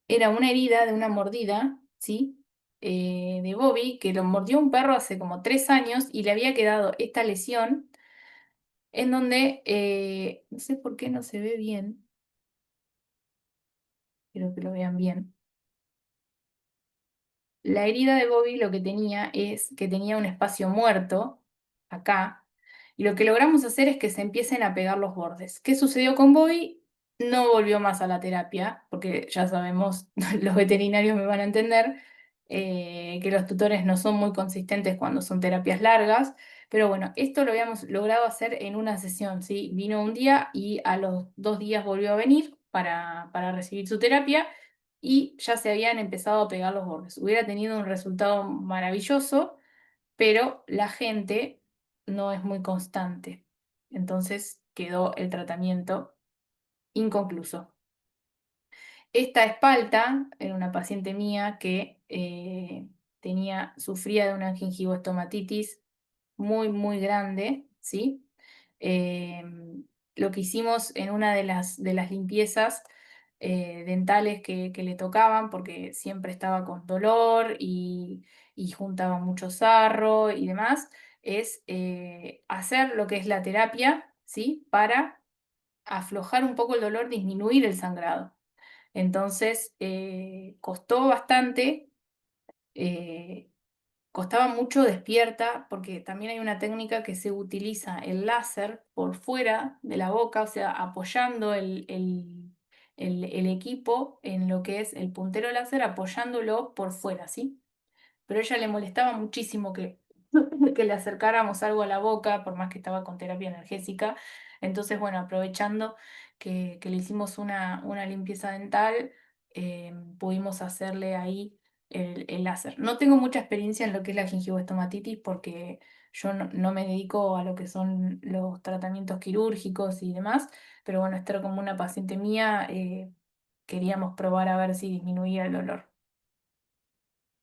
era una herida de una mordida, ¿sí? De Bobby, que lo mordió un perro hace como 3 años y le había quedado esta lesión en donde, no sé por qué no se ve bien, quiero que lo vean bien. La herida de Bobby lo que tenía es que tenía un espacio muerto acá, y lo que logramos hacer es que se empiecen a pegar los bordes. ¿Qué sucedió con Bobby? No volvió más a la terapia, porque ya sabemos, los veterinarios me van a entender, que los tutores no son muy consistentes cuando son terapias largas, pero bueno, esto lo habíamos logrado hacer en una sesión, ¿sí? Vino un día y a los 2 días volvió a venir para recibir su terapia y ya se habían empezado a pegar los bordes. Hubiera tenido un resultado maravilloso, pero la gente no es muy constante. Entonces quedó el tratamiento inconcluso. Esta espalda era una paciente mía que sufría de una gingivostomatitis muy, muy grande, ¿sí? Eh, lo que hicimos en una de las limpiezas dentales que le tocaban, porque siempre estaba con dolor y juntaba mucho sarro y demás, es hacer lo que es la terapia, ¿sí? Para aflojar un poco el dolor, disminuir el sangrado. Entonces, costó bastante. eh, Costaba mucho despierta, porque también hay una técnica que se utiliza el láser por fuera de la boca, o sea, apoyando el equipo en lo que es el puntero láser, apoyándolo por fuera, ¿sí? Pero a ella le molestaba muchísimo que le acercáramos algo a la boca, por más que estaba con terapia energésica. Entonces, bueno, aprovechando que le hicimos una limpieza dental, pudimos hacerle ahí el láser. No tengo mucha experiencia en lo que es la gingivostomatitis porque yo no me dedico a lo que son los tratamientos quirúrgicos y demás, pero bueno, esta era como una paciente mía, queríamos probar a ver si disminuía el dolor.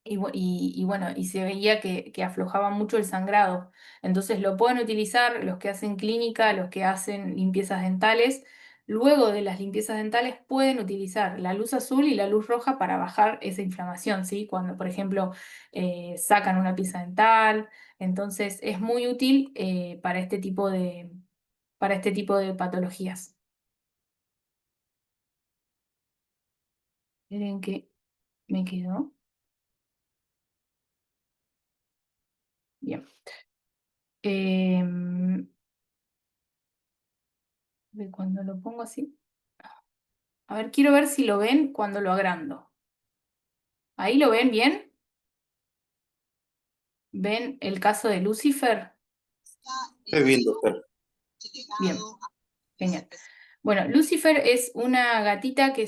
Y bueno, y se veía que aflojaba mucho el sangrado. Entonces lo pueden utilizar los que hacen clínica, los que hacen limpiezas dentales. Luego de las limpiezas dentales pueden utilizar la luz azul y la luz roja para bajar esa inflamación, ¿sí? Cuando, por ejemplo, sacan una pieza dental. Entonces es muy útil para este tipo de patologías. Miren que me quedó. Bien. Em, Cuando lo pongo así. A ver, quiero ver si lo ven cuando lo agrando. ¿Ahí lo ven bien? ¿Ven el caso de Lucifer? Estoy bien, doctor. Bien, genial. Bueno, Lucifer es una gatita que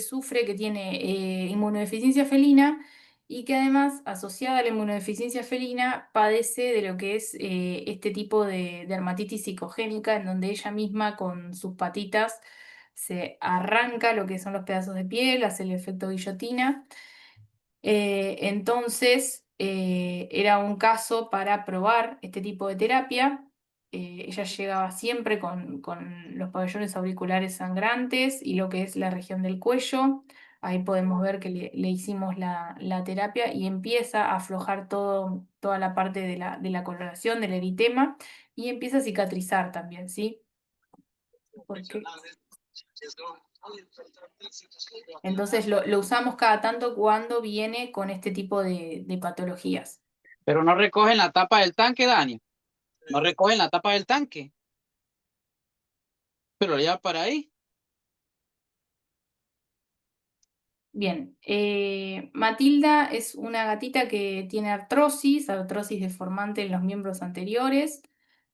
tiene inmunodeficiencia felina y que además, asociada a la inmunodeficiencia felina, padece de lo que es este tipo de dermatitis psicogénica, en donde ella misma con sus patitas se arranca lo que son los pedazos de piel, hace el efecto guillotina. Entonces, era un caso para probar este tipo de terapia. Ella llegaba siempre con los pabellones auriculares sangrantes y lo que es la región del cuello. Ahí podemos ver que le hicimos la terapia y empieza a aflojar toda la parte de la coloración, del eritema, y empieza a cicatrizar también, ¿sí? Porque entonces lo usamos cada tanto cuando viene con este tipo de patologías. Pero no recogen la tapa del tanque, Dani. No recogen la tapa del tanque. Pero lo lleva para ahí. Bien, Matilda es una gatita que tiene artrosis deformante en los miembros anteriores.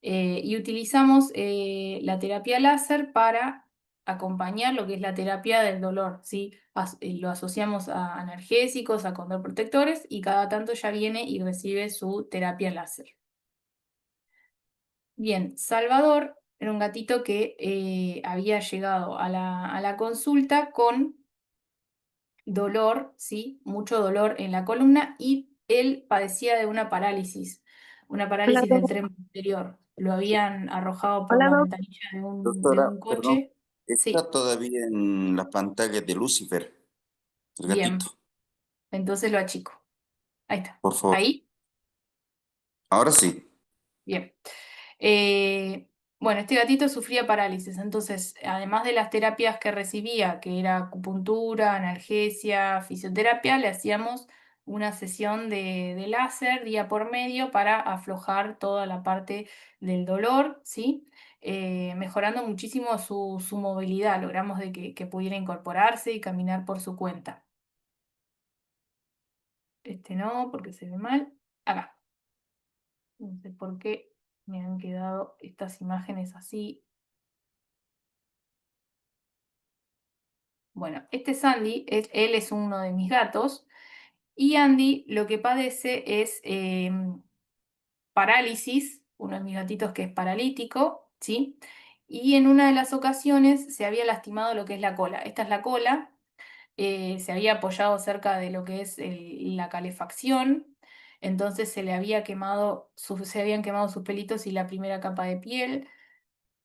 Y utilizamos la terapia láser para acompañar lo que es la terapia del dolor, ¿sí? Lo asociamos a analgésicos, a condroprotectores y cada tanto ya viene y recibe su terapia láser. Bien, Salvador era un gatito que había llegado a la consulta con dolor, ¿sí? Mucho dolor en la columna y él padecía de una Hola, parálisis del tren posterior. Lo habían arrojado por hola, la ventanilla de Doctora, un perdón, coche. está Sí, todavía en las pantallas de Lucifer, el bien, gatito, entonces lo achico. Ahí está. por favor. Ahí, Ahora sí. bien. Eh, bueno, este gatito sufría parálisis, entonces, además de las terapias que recibía, que era acupuntura, analgesia, fisioterapia, le hacíamos una sesión de láser día por medio para aflojar toda la parte del dolor, ¿sí? Mejorando muchísimo su movilidad, logramos de que pudiera incorporarse y caminar por su cuenta. Este no, porque se ve mal. Acá. No sé por qué me han quedado estas imágenes así. Bueno, este es Andy, él es uno de mis gatos, y Andy lo que padece es parálisis, uno de mis gatitos que es paralítico, ¿sí? Y en una de las ocasiones se había lastimado lo que es la cola. Esta es la cola, se había apoyado cerca de lo que es la calefacción, entonces se habían quemado sus pelitos y la primera capa de piel.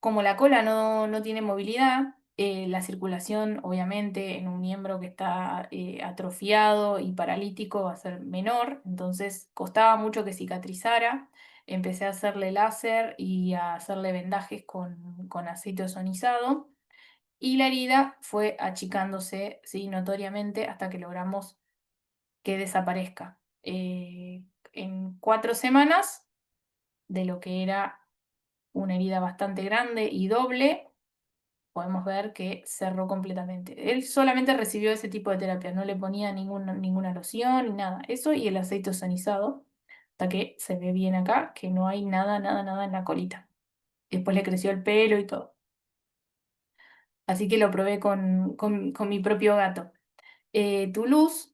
Como la cola no tiene movilidad, la circulación, obviamente, en un miembro que está atrofiado y paralítico va a ser menor, entonces costaba mucho que cicatrizara. Empecé a hacerle láser y a hacerle vendajes con aceite ozonizado y la herida fue achicándose, ¿sí? Notoriamente hasta que logramos que desaparezca. En 4 semanas de lo que era una herida bastante grande y doble, podemos ver que cerró completamente. Él solamente recibió ese tipo de terapia, no le ponía ninguna loción ni nada. Eso y el aceite ozonizado, hasta que se ve bien acá que no hay nada, nada, nada en la colita. Después le creció el pelo y todo. Así que lo probé con mi propio gato.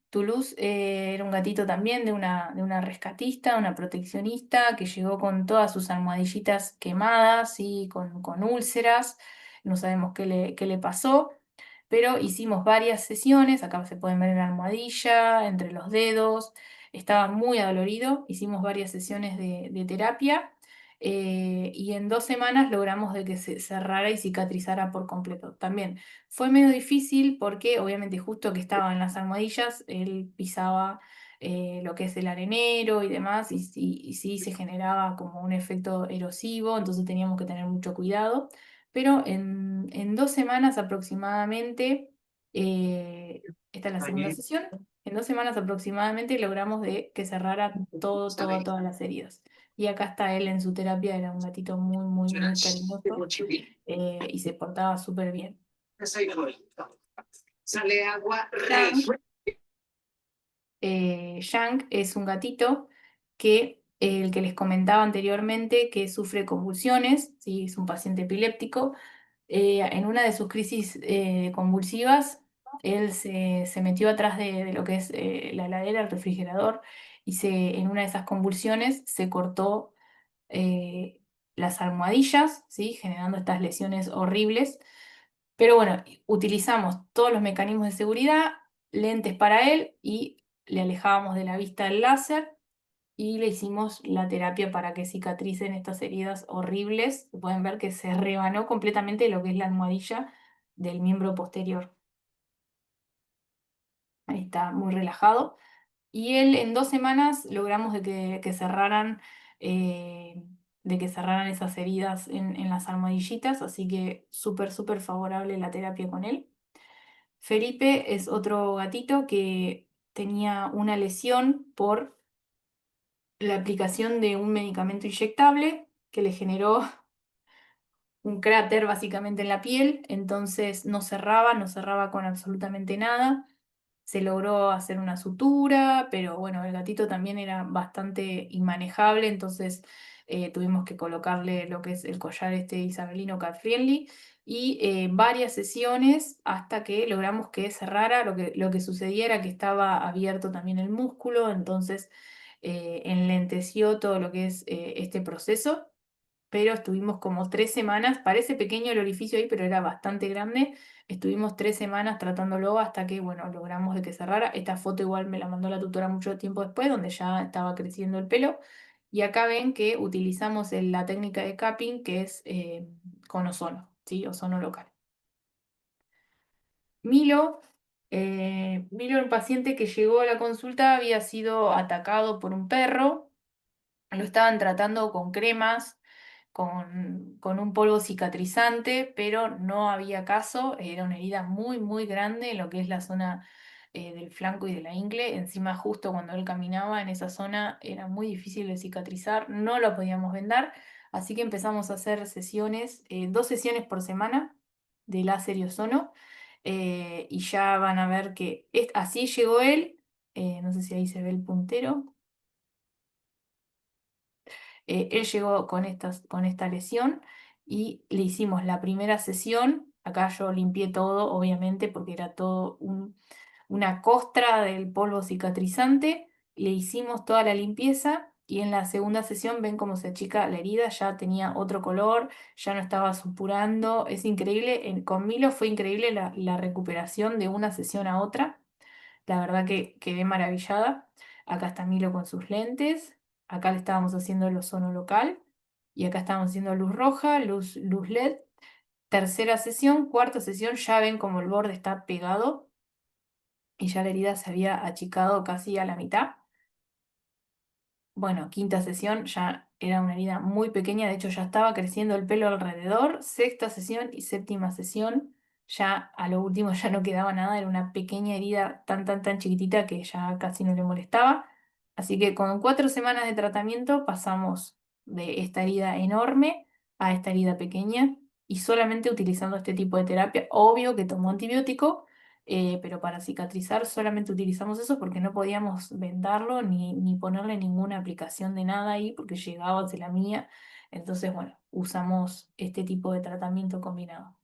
Toulouse era un gatito también de una rescatista, una proteccionista que llegó con todas sus almohadillitas quemadas y con úlceras. No sabemos qué le pasó, pero hicimos varias sesiones. Acá se pueden ver en la almohadilla, entre los dedos. Estaba muy adolorido. Hicimos varias sesiones de terapia. Y en 2 semanas logramos de que se cerrara y cicatrizara por completo. También fue medio difícil porque obviamente justo que estaba en las almohadillas, él pisaba lo que es el arenero y demás, y sí se generaba como un efecto erosivo, entonces teníamos que tener mucho cuidado. Pero en 2 semanas aproximadamente, esta es la segunda sesión, en 2 semanas aproximadamente logramos de que cerrara todas las heridas. Y acá está él en su terapia, era un gatito muy, muy, muy cariñoso y se portaba súper bien. sale agua. Yang es un gatito que el que les comentaba anteriormente que sufre convulsiones, ¿sí? Es un paciente epiléptico. En una de sus crisis convulsivas, él se metió atrás de lo que es la heladera, el refrigerador, y en una de esas convulsiones se cortó las almohadillas, ¿sí? Generando estas lesiones horribles. Pero bueno, utilizamos todos los mecanismos de seguridad, lentes para él y le alejábamos de la vista el láser y le hicimos la terapia para que cicatricen estas heridas horribles. Pueden ver que se rebanó completamente lo que es la almohadilla del miembro posterior. Ahí está muy relajado. Y él en 2 semanas logramos eh, de que cerraran esas heridas en las almohadillitas, así que súper, súper favorable la terapia con él. Felipe es otro gatito que tenía una lesión por la aplicación de un medicamento inyectable que le generó un cráter básicamente en la piel, entonces no cerraba con absolutamente nada. Se logró hacer una sutura, pero bueno, el gatito también era bastante inmanejable, entonces tuvimos que colocarle lo que es el collar este isabelino cat friendly y varias sesiones hasta que logramos que cerrara. Lo que sucedía era que estaba abierto también el músculo, entonces enlenteció todo lo que es este proceso, pero estuvimos como 3 semanas, parece pequeño el orificio ahí, pero era bastante grande. Estuvimos 3 semanas tratándolo hasta que, bueno, logramos de que cerrara. Esta foto igual me la mandó la tutora mucho tiempo después, donde ya estaba creciendo el pelo. Y acá ven que utilizamos la técnica de capping, que es con ozono, ¿sí? Ozono local. Milo, Milo era un paciente que llegó a la consulta, había sido atacado por un perro, lo estaban tratando con cremas, con un polvo cicatrizante, pero no había caso, era una herida muy, muy grande en lo que es la zona del flanco y de la ingle. Encima, justo cuando él caminaba en esa zona, era muy difícil de cicatrizar, no lo podíamos vendar, así que empezamos a hacer sesiones, 2 sesiones por semana de láser y ozono, y ya van a ver que así llegó él, no sé si ahí se ve el puntero. Él llegó con esta lesión y le hicimos la primera sesión. Acá yo limpié todo, obviamente, porque era todo una costra del polvo cicatrizante. Le hicimos toda la limpieza y en la segunda sesión ven cómo se achica la herida, ya tenía otro color, ya no estaba supurando. Es increíble, con Milo fue increíble la recuperación de una sesión a otra. La verdad que quedé maravillada. Acá está Milo con sus lentes. Acá le estábamos haciendo el ozono local. Y acá estábamos haciendo luz roja, luz LED. Tercera sesión, cuarta sesión, ya ven como el borde está pegado y ya la herida se había achicado casi a la mitad. Bueno, quinta sesión ya era una herida muy pequeña, de hecho ya estaba creciendo el pelo alrededor. Sexta sesión y séptima sesión, ya a lo último ya no quedaba nada, era una pequeña herida tan chiquitita que ya casi no le molestaba. Así que con 4 semanas de tratamiento pasamos de esta herida enorme a esta herida pequeña y solamente utilizando este tipo de terapia. Obvio que tomó antibiótico, pero para cicatrizar solamente utilizamos eso porque no podíamos vendarlo ni ponerle ninguna aplicación de nada ahí porque llegaba de la mía. Entonces, bueno, usamos este tipo de tratamiento combinado.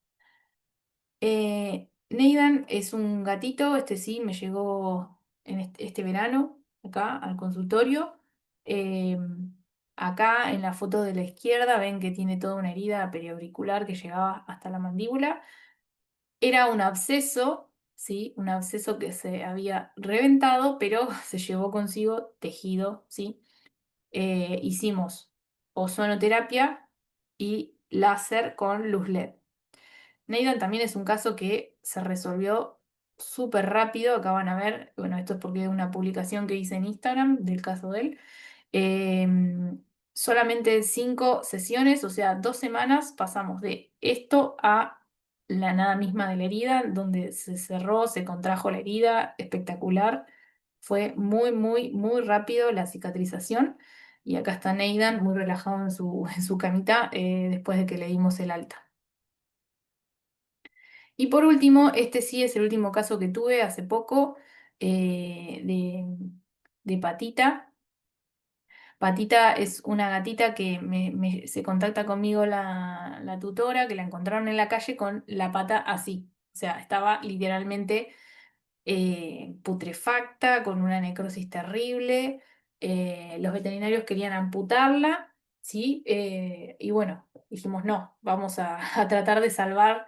Neidan es un gatito, este sí me llegó en este verano acá al consultorio. Eh, Acá en la foto de la izquierda ven que tiene toda una herida periauricular que llegaba hasta la mandíbula. Era un absceso, ¿sí? Un absceso que se había reventado, pero se llevó consigo tejido, ¿sí? Hicimos ozonoterapia y láser con luz LED. Neidan también es un caso que se resolvió súper rápido. Acá van a ver, bueno, esto es porque es una publicación que hice en Instagram del caso de él. Solamente 5 sesiones, o sea, 2 semanas, pasamos de esto a la nada misma de la herida, donde se cerró, se contrajo la herida, espectacular. Fue muy rápido la cicatrización. Y acá está Neidan muy relajado en su camita después de que le dimos el alta. Y por último, este sí es el último caso que tuve hace poco de Patita. Patita es una gatita que se contacta conmigo la tutora, que la encontraron en la calle con la pata así. O sea, estaba literalmente putrefacta, con una necrosis terrible. Los veterinarios querían amputarla, ¿sí? Y bueno, dijimos, no, vamos a tratar de salvar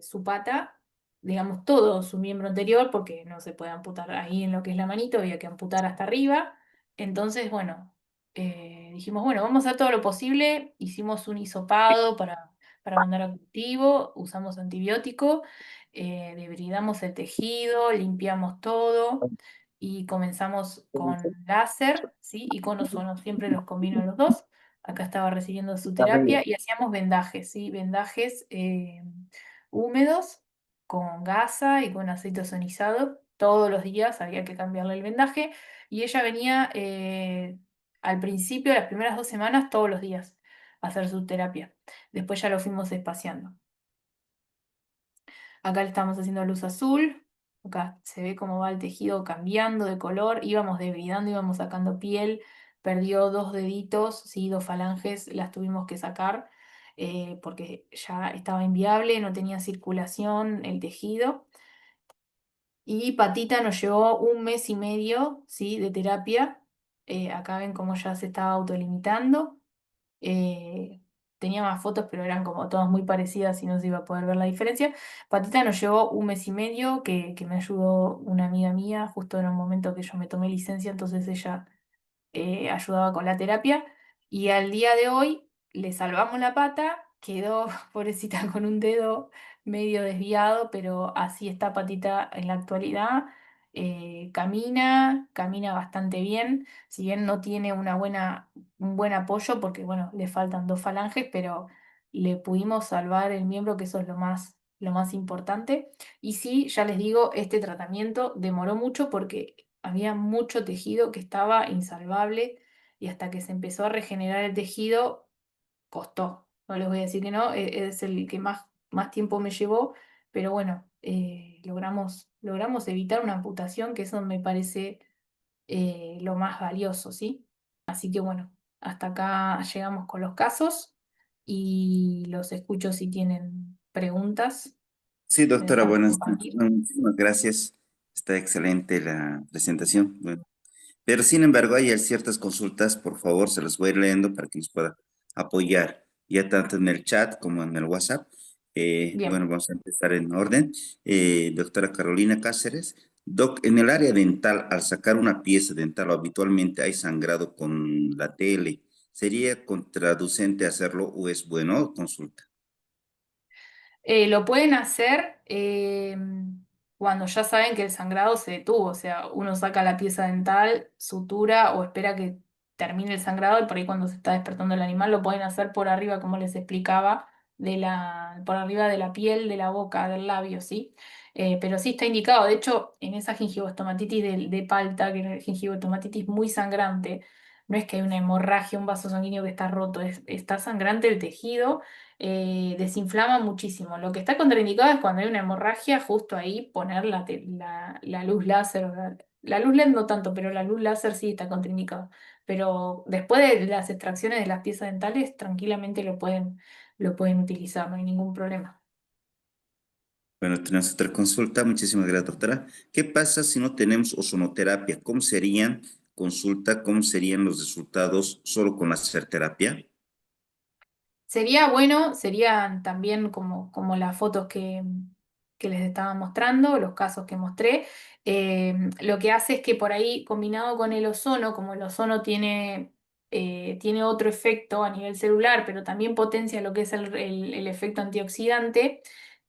su pata, digamos, todo su miembro anterior, porque no se puede amputar ahí en lo que es la manito, había que amputar hasta arriba. Entonces, bueno, dijimos, bueno, vamos a hacer todo lo posible. Hicimos un hisopado para mandar a cultivo, usamos antibiótico, debridamos el tejido, limpiamos todo y comenzamos con láser, ¿sí? Y con ozono, siempre los combino los dos. Acá estaba recibiendo su terapia y hacíamos vendajes, ¿sí? Vendajes húmedos con gasa y con aceite ozonizado. Todos los días había que cambiarle el vendaje y ella venía al principio, las primeras 2 semanas, todos los días a hacer su terapia. Después ya lo fuimos espaciando. Acá le estamos haciendo luz azul. Acá se ve cómo va el tejido cambiando de color. Íbamos debridando, íbamos sacando piel perdió dos deditos, sí, dos falanges, las tuvimos que sacar porque ya estaba inviable, no tenía circulación el tejido. Y Patita nos llevó 1 mes y medio, ¿sí? De terapia. Acá ven cómo ya se estaba autolimitando. Eh, Tenía más fotos, pero eran como todas muy parecidas y no se iba a poder ver la diferencia. Patita nos llevó 1 mes y medio, que me ayudó una amiga mía, justo en un momento que yo me tomé licencia, entonces ella ayudaba con la terapia. Y al día de hoy le salvamos la pata, quedó pobrecita con un dedo medio desviado, pero así está Patita en la actualidad. Camina bastante bien, si bien no tiene un buen apoyo, porque bueno, le faltan dos falanges, pero le pudimos salvar el miembro, que eso es lo más importante. Y sí, ya les digo, este tratamiento demoró mucho porque había mucho tejido que estaba insalvable y hasta que se empezó a regenerar el tejido costó. No les voy a decir que no, es el que más tiempo me llevó, pero bueno, logramos evitar una amputación, que eso me parece lo más valioso, ¿sí? Así que bueno, hasta acá llegamos con los casos y los escucho si tienen preguntas. Sí, Me doctora, dejan buenas noches. compartir. Muchísimas gracias. Está excelente la presentación. Bueno, pero sin embargo, hay ciertas consultas, por favor, se las voy a ir leyendo para que nos pueda apoyar, ya tanto en el chat como en el WhatsApp. Bien. Bueno, vamos a empezar en orden. Doctora Carolina Cáceres, doc, en el área dental, al sacar una pieza dental, habitualmente hay sangrado con la tele. ¿Sería contraducente hacerlo o es bueno? Consulta. Lo pueden hacer cuando ya saben que el sangrado se detuvo, o sea, uno saca la pieza dental, sutura o espera que termine el sangrado y por ahí cuando se está despertando el animal lo pueden hacer por arriba, como les explicaba, por arriba de la piel, de la boca, del labio, ¿sí? Pero sí está indicado, de hecho, en esa gingivostomatitis de palta, que es una gingivostomatitis muy sangrante, no es que hay una hemorragia, un vaso sanguíneo que está roto, está sangrante el tejido, desinflama muchísimo. Lo que está contraindicado es cuando hay una hemorragia, justo ahí poner la luz láser. La luz LED no tanto, pero la luz láser sí está contraindicado. Pero después de las extracciones de las piezas dentales, tranquilamente lo pueden utilizar, no hay ningún problema. Bueno, tenemos otra consulta. Muchísimas gracias, doctora. ¿Qué pasa si no tenemos ozonoterapia? ¿Cómo serían, consulta, cómo serían los resultados solo con hacer terapia? Sería bueno, serían también como las fotos que les estaba mostrando, los casos que mostré. Lo que hace es que por ahí, combinado con el ozono, como el ozono tiene otro efecto a nivel celular, pero también potencia lo que es el efecto antioxidante,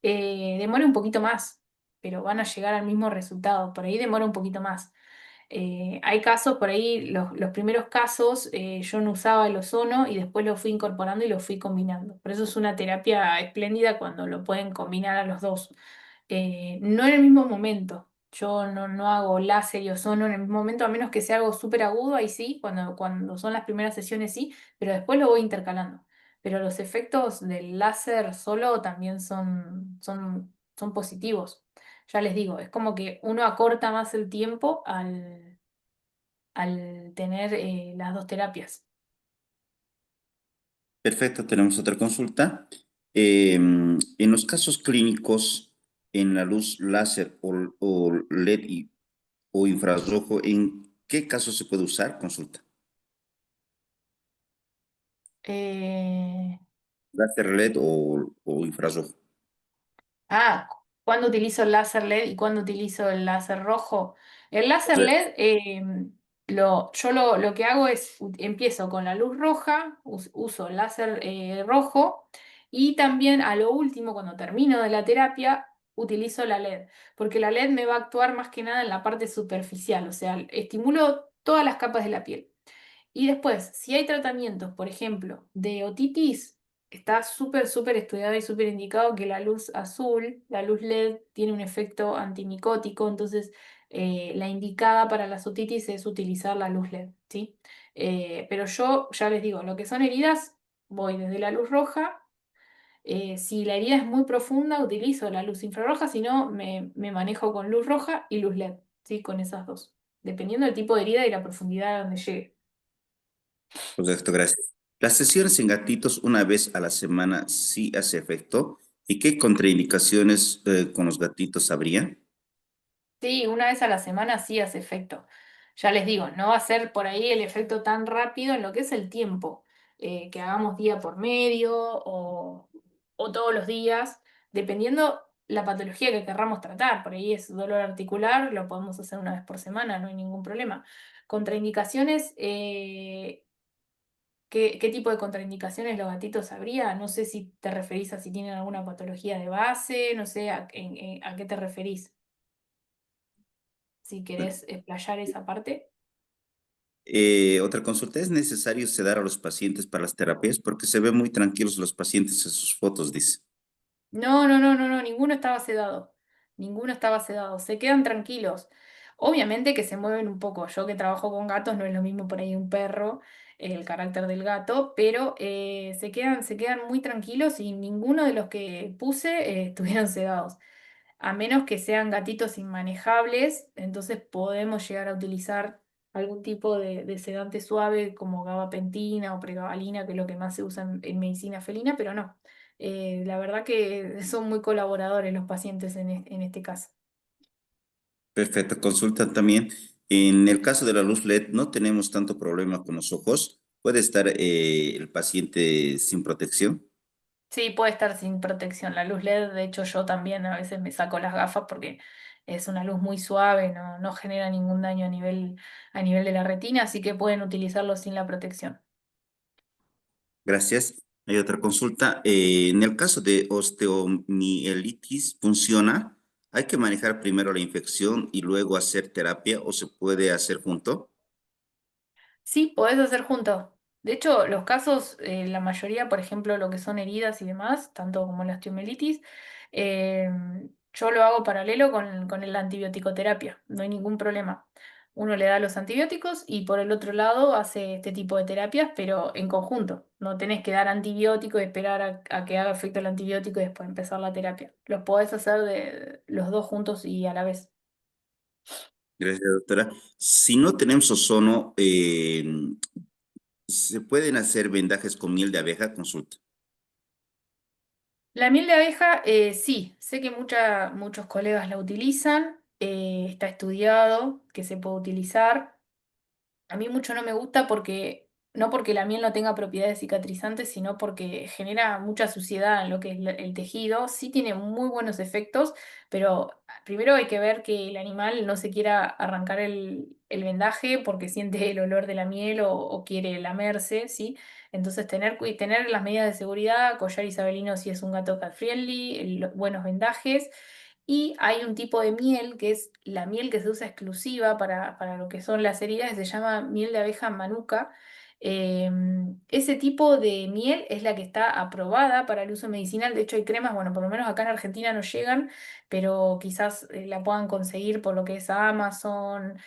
demora un poquito más, pero van a llegar al mismo resultado. Por ahí demora un poquito más. Hay casos por ahí, los primeros casos, yo no usaba el ozono y después lo fui incorporando y lo fui combinando. Por eso es una terapia espléndida cuando lo pueden combinar a los dos. No en el mismo momento. Yo no hago láser y ozono en el mismo momento, a menos que sea algo súper agudo, ahí sí, cuando son las primeras sesiones sí, pero después lo voy intercalando. Pero los efectos del láser solo también son positivos. Ya les digo, es como que uno acorta más el tiempo al tener las dos terapias. Perfecto, tenemos otra consulta. En los casos clínicos, en la luz láser o LED o infrarrojo, ¿en qué caso se puede usar? Consulta. Eh, ¿Láser LED o infrarrojo? ¿Cuándo utilizo el láser LED y cuándo utilizo el láser rojo? El láser Correcto. LED, yo lo que hago es, empiezo con la luz roja, uso el láser rojo y también a lo último, cuando termino de la terapia, utilizo la LED, porque la LED me va a actuar más que nada en la parte superficial, o sea, estimulo todas las capas de la piel. Y después, si hay tratamientos, por ejemplo, de otitis, está súper estudiado y súper indicado que la luz azul, la luz LED, tiene un efecto antimicótico, entonces la indicada para las otitis es utilizar la luz LED, ¿sí? Pero yo ya les digo, lo que son heridas, voy desde la luz roja. Si la herida es muy profunda, utilizo la luz infrarroja, si no, me manejo con luz roja y luz LED, ¿sí? Con esas dos, dependiendo del tipo de herida y la profundidad a donde llegue. Correcto, gracias. Las sesiones en gatitos una vez a la semana sí hace efecto. ¿Y qué contraindicaciones con los gatitos habría? Sí, una vez a la semana sí hace efecto. Ya les digo, no va a ser por ahí el efecto tan rápido en lo que es el tiempo, que hagamos día por medio o todos los días, dependiendo la patología que querramos tratar. Por ahí es dolor articular, lo podemos hacer una vez por semana, no hay ningún problema. Contraindicaciones, ¿qué tipo de contraindicaciones los gatitos habría? No sé si te referís a si tienen alguna patología de base, no sé a qué te referís, si querés explayar esa parte. Otra consulta, ¿es necesario sedar a los pacientes para las terapias? Porque se ven muy tranquilos los pacientes en sus fotos, dice. No, no, no, no, no, ninguno estaba sedado. Ninguno estaba sedado. Se quedan tranquilos. Obviamente que se mueven un poco. Yo que trabajo con gatos no es lo mismo por ahí un perro, el carácter del gato, pero se quedan muy tranquilos y ninguno de los que puse estuvieron sedados. A menos que sean gatitos inmanejables, entonces podemos llegar a utilizar algún tipo de sedante suave como gabapentina o pregabalina, que es lo que más se usa en medicina felina, pero no. La verdad que son muy colaboradores los pacientes en este caso. Perfecto, consulta también. En el caso de la luz LED, no tenemos tanto problema con los ojos. ¿Puede estar el paciente sin protección? Sí, puede estar sin protección. La luz LED, de hecho, yo también a veces me saco las gafas porque es una luz muy suave, no genera ningún daño a nivel de la retina, así que pueden utilizarlo sin la protección. Gracias. Hay otra consulta. En el caso de osteomielitis, ¿funciona? ¿Hay que manejar primero la infección y luego hacer terapia o se puede hacer junto? Sí, podés hacer juntos. De hecho, los casos, la mayoría, por ejemplo, lo que son heridas y demás, tanto como la osteomielitis, eh, yo lo hago paralelo con la antibiótico-terapia, no hay ningún problema. Uno le da los antibióticos y por el otro lado hace este tipo de terapias, pero en conjunto. No tenés que dar antibiótico y esperar a que haga efecto el antibiótico y después empezar la terapia. Los podés hacer de los dos juntos y a la vez. Gracias, doctora. Si no tenemos ozono, ¿se pueden hacer vendajes con miel de abeja? Consulta. La miel de abeja, sí, sé que muchos colegas la utilizan, está estudiado que se puede utilizar. A mí mucho no me gusta porque, no porque la miel no tenga propiedades cicatrizantes, sino porque genera mucha suciedad en lo que es el tejido. Sí tiene muy buenos efectos, pero primero hay que ver que el animal no se quiera arrancar el vendaje porque siente el olor de la miel o quiere lamerse, ¿sí? Entonces tener las medidas de seguridad, collar isabelino si es un gato cat friendly, los buenos vendajes. Y hay un tipo de miel que es la miel que se usa exclusiva para lo que son las heridas, que se llama miel de abeja manuka. Ese tipo de miel es la que está aprobada para el uso medicinal. De hecho, hay cremas, bueno, por lo menos acá en Argentina no llegan, pero quizás la puedan conseguir por lo que es Amazon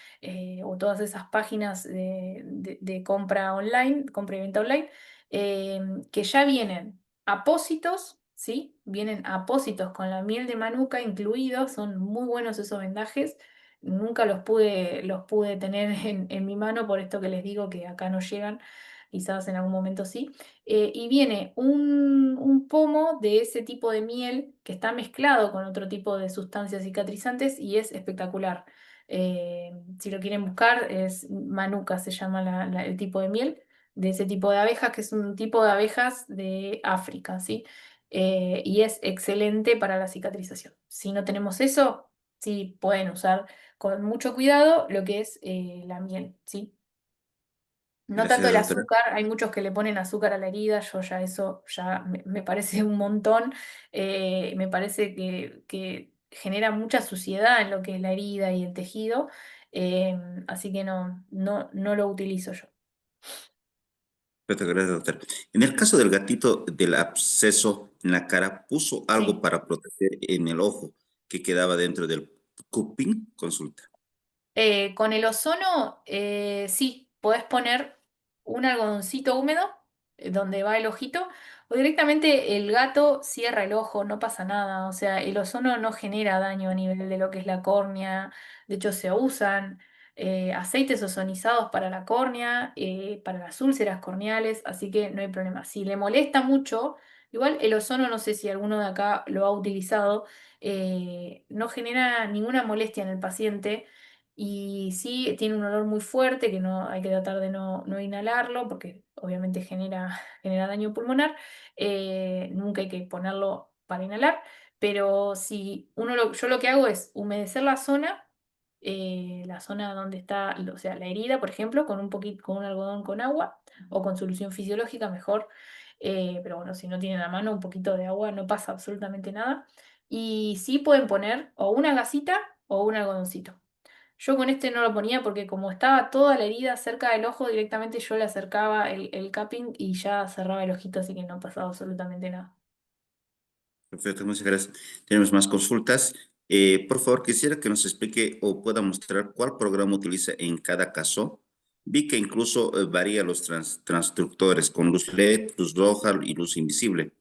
o todas esas páginas de compra online, compra y venta online, que ya vienen apósitos, ¿sí? Vienen apósitos con la miel de manuka incluidos, son muy buenos esos vendajes. Nunca los pude tener en mi mano, por esto que les digo que acá no llegan, quizás en algún momento sí. Y viene un pomo de ese tipo de miel que está mezclado con otro tipo de sustancias cicatrizantes y es espectacular. Si lo quieren buscar, es manuka, se llama el tipo de miel de ese tipo de abejas, que es un tipo de abejas de África, ¿sí? Y es excelente para la cicatrización. Si no tenemos eso, sí pueden usar con mucho cuidado lo que es la miel, ¿sí? No tanto Gracias, el doctora. azúcar, hay muchos que le ponen azúcar a la herida, yo ya eso ya me parece un montón, me parece que genera mucha suciedad en lo que es la herida y el tejido, así que no lo utilizo yo. Perfecto, gracias, doctora. En el caso del gatito del absceso en la cara, ¿puso algo Sí. para proteger en el ojo que quedaba dentro del cupping? Consulta. Con el ozono, sí, podés poner un algodoncito húmedo donde va el ojito, o directamente el gato cierra el ojo, no pasa nada. O sea, el ozono no genera daño a nivel de lo que es la córnea, de hecho se usan. aceites ozonizados para la córnea, para las úlceras corneales, así que no hay problema. Si le molesta mucho, igual el ozono, no sé si alguno de acá lo ha utilizado, no genera ninguna molestia en el paciente. Y sí tiene un olor muy fuerte que no hay que tratar de no inhalarlo porque obviamente genera daño pulmonar. Nunca hay que ponerlo para inhalar, pero si yo lo que hago es humedecer la zona donde está, o sea, la herida, por ejemplo, con un poquito, con un algodón con agua o con solución fisiológica mejor. Pero bueno, si no tienen a mano un poquito de agua, no pasa absolutamente nada. Y sí pueden poner o una gasita o un algodoncito. Yo con este no lo ponía porque como estaba toda la herida cerca del ojo, directamente yo le acercaba el capping y ya cerraba el ojito, así que no pasaba absolutamente nada. Perfecto, muchas gracias. Tenemos más consultas. Por favor, quisiera que nos explique o pueda mostrar cuál programa utiliza en cada caso. Vi que incluso varía los transductores con luz LED, luz roja y luz invisible.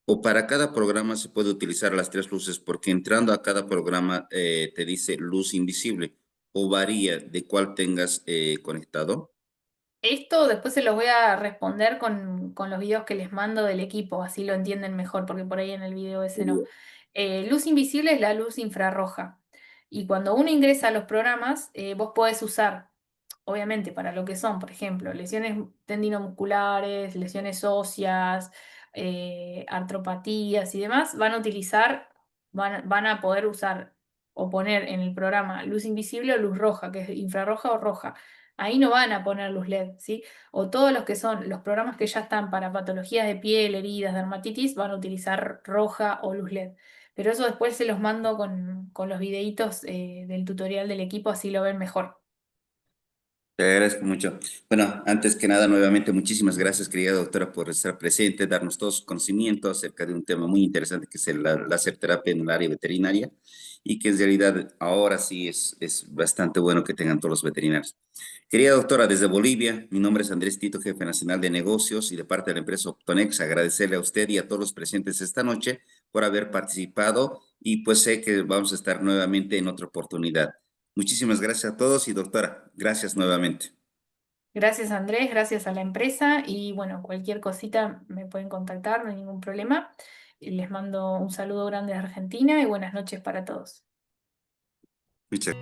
O para cada programa se puede utilizar las tres luces porque entrando a cada programa te dice luz invisible o varía de cuál tengas conectado. Esto después se los voy a responder con los videos que les mando del equipo, así lo entienden mejor, porque por ahí en el video ese no. Luz invisible es la luz infrarroja. Y cuando uno ingresa a los programas, vos podés usar, obviamente, para lo que son, por ejemplo, lesiones tendinomusculares, lesiones óseas, artropatías y demás, van a poder usar o poner en el programa luz invisible o luz roja, que es infrarroja o roja. Ahí no van a poner luz LED, ¿sí? O todos los que son los programas que ya están para patologías de piel, heridas, dermatitis, van a utilizar roja o luz LED. Pero eso después se los mando con los videitos del tutorial del equipo, así lo ven mejor. Te agradezco mucho. Bueno, antes que nada, nuevamente, muchísimas gracias, querida doctora, por estar presente, darnos todo su conocimiento acerca de un tema muy interesante que es la láser terapia en el área veterinaria y que en realidad ahora sí es bastante bueno que tengan todos los veterinarios. Querida doctora, desde Bolivia, mi nombre es Andrés Tito, jefe nacional de negocios y de parte de la empresa Optonex, agradecerle a usted y a todos los presentes esta noche por haber participado y pues sé que vamos a estar nuevamente en otra oportunidad. Muchísimas gracias a todos y doctora, gracias nuevamente. Gracias Andrés, gracias a la empresa y bueno, cualquier cosita me pueden contactar, no hay ningún problema. Les mando un saludo grande de Argentina y buenas noches para todos. Muchas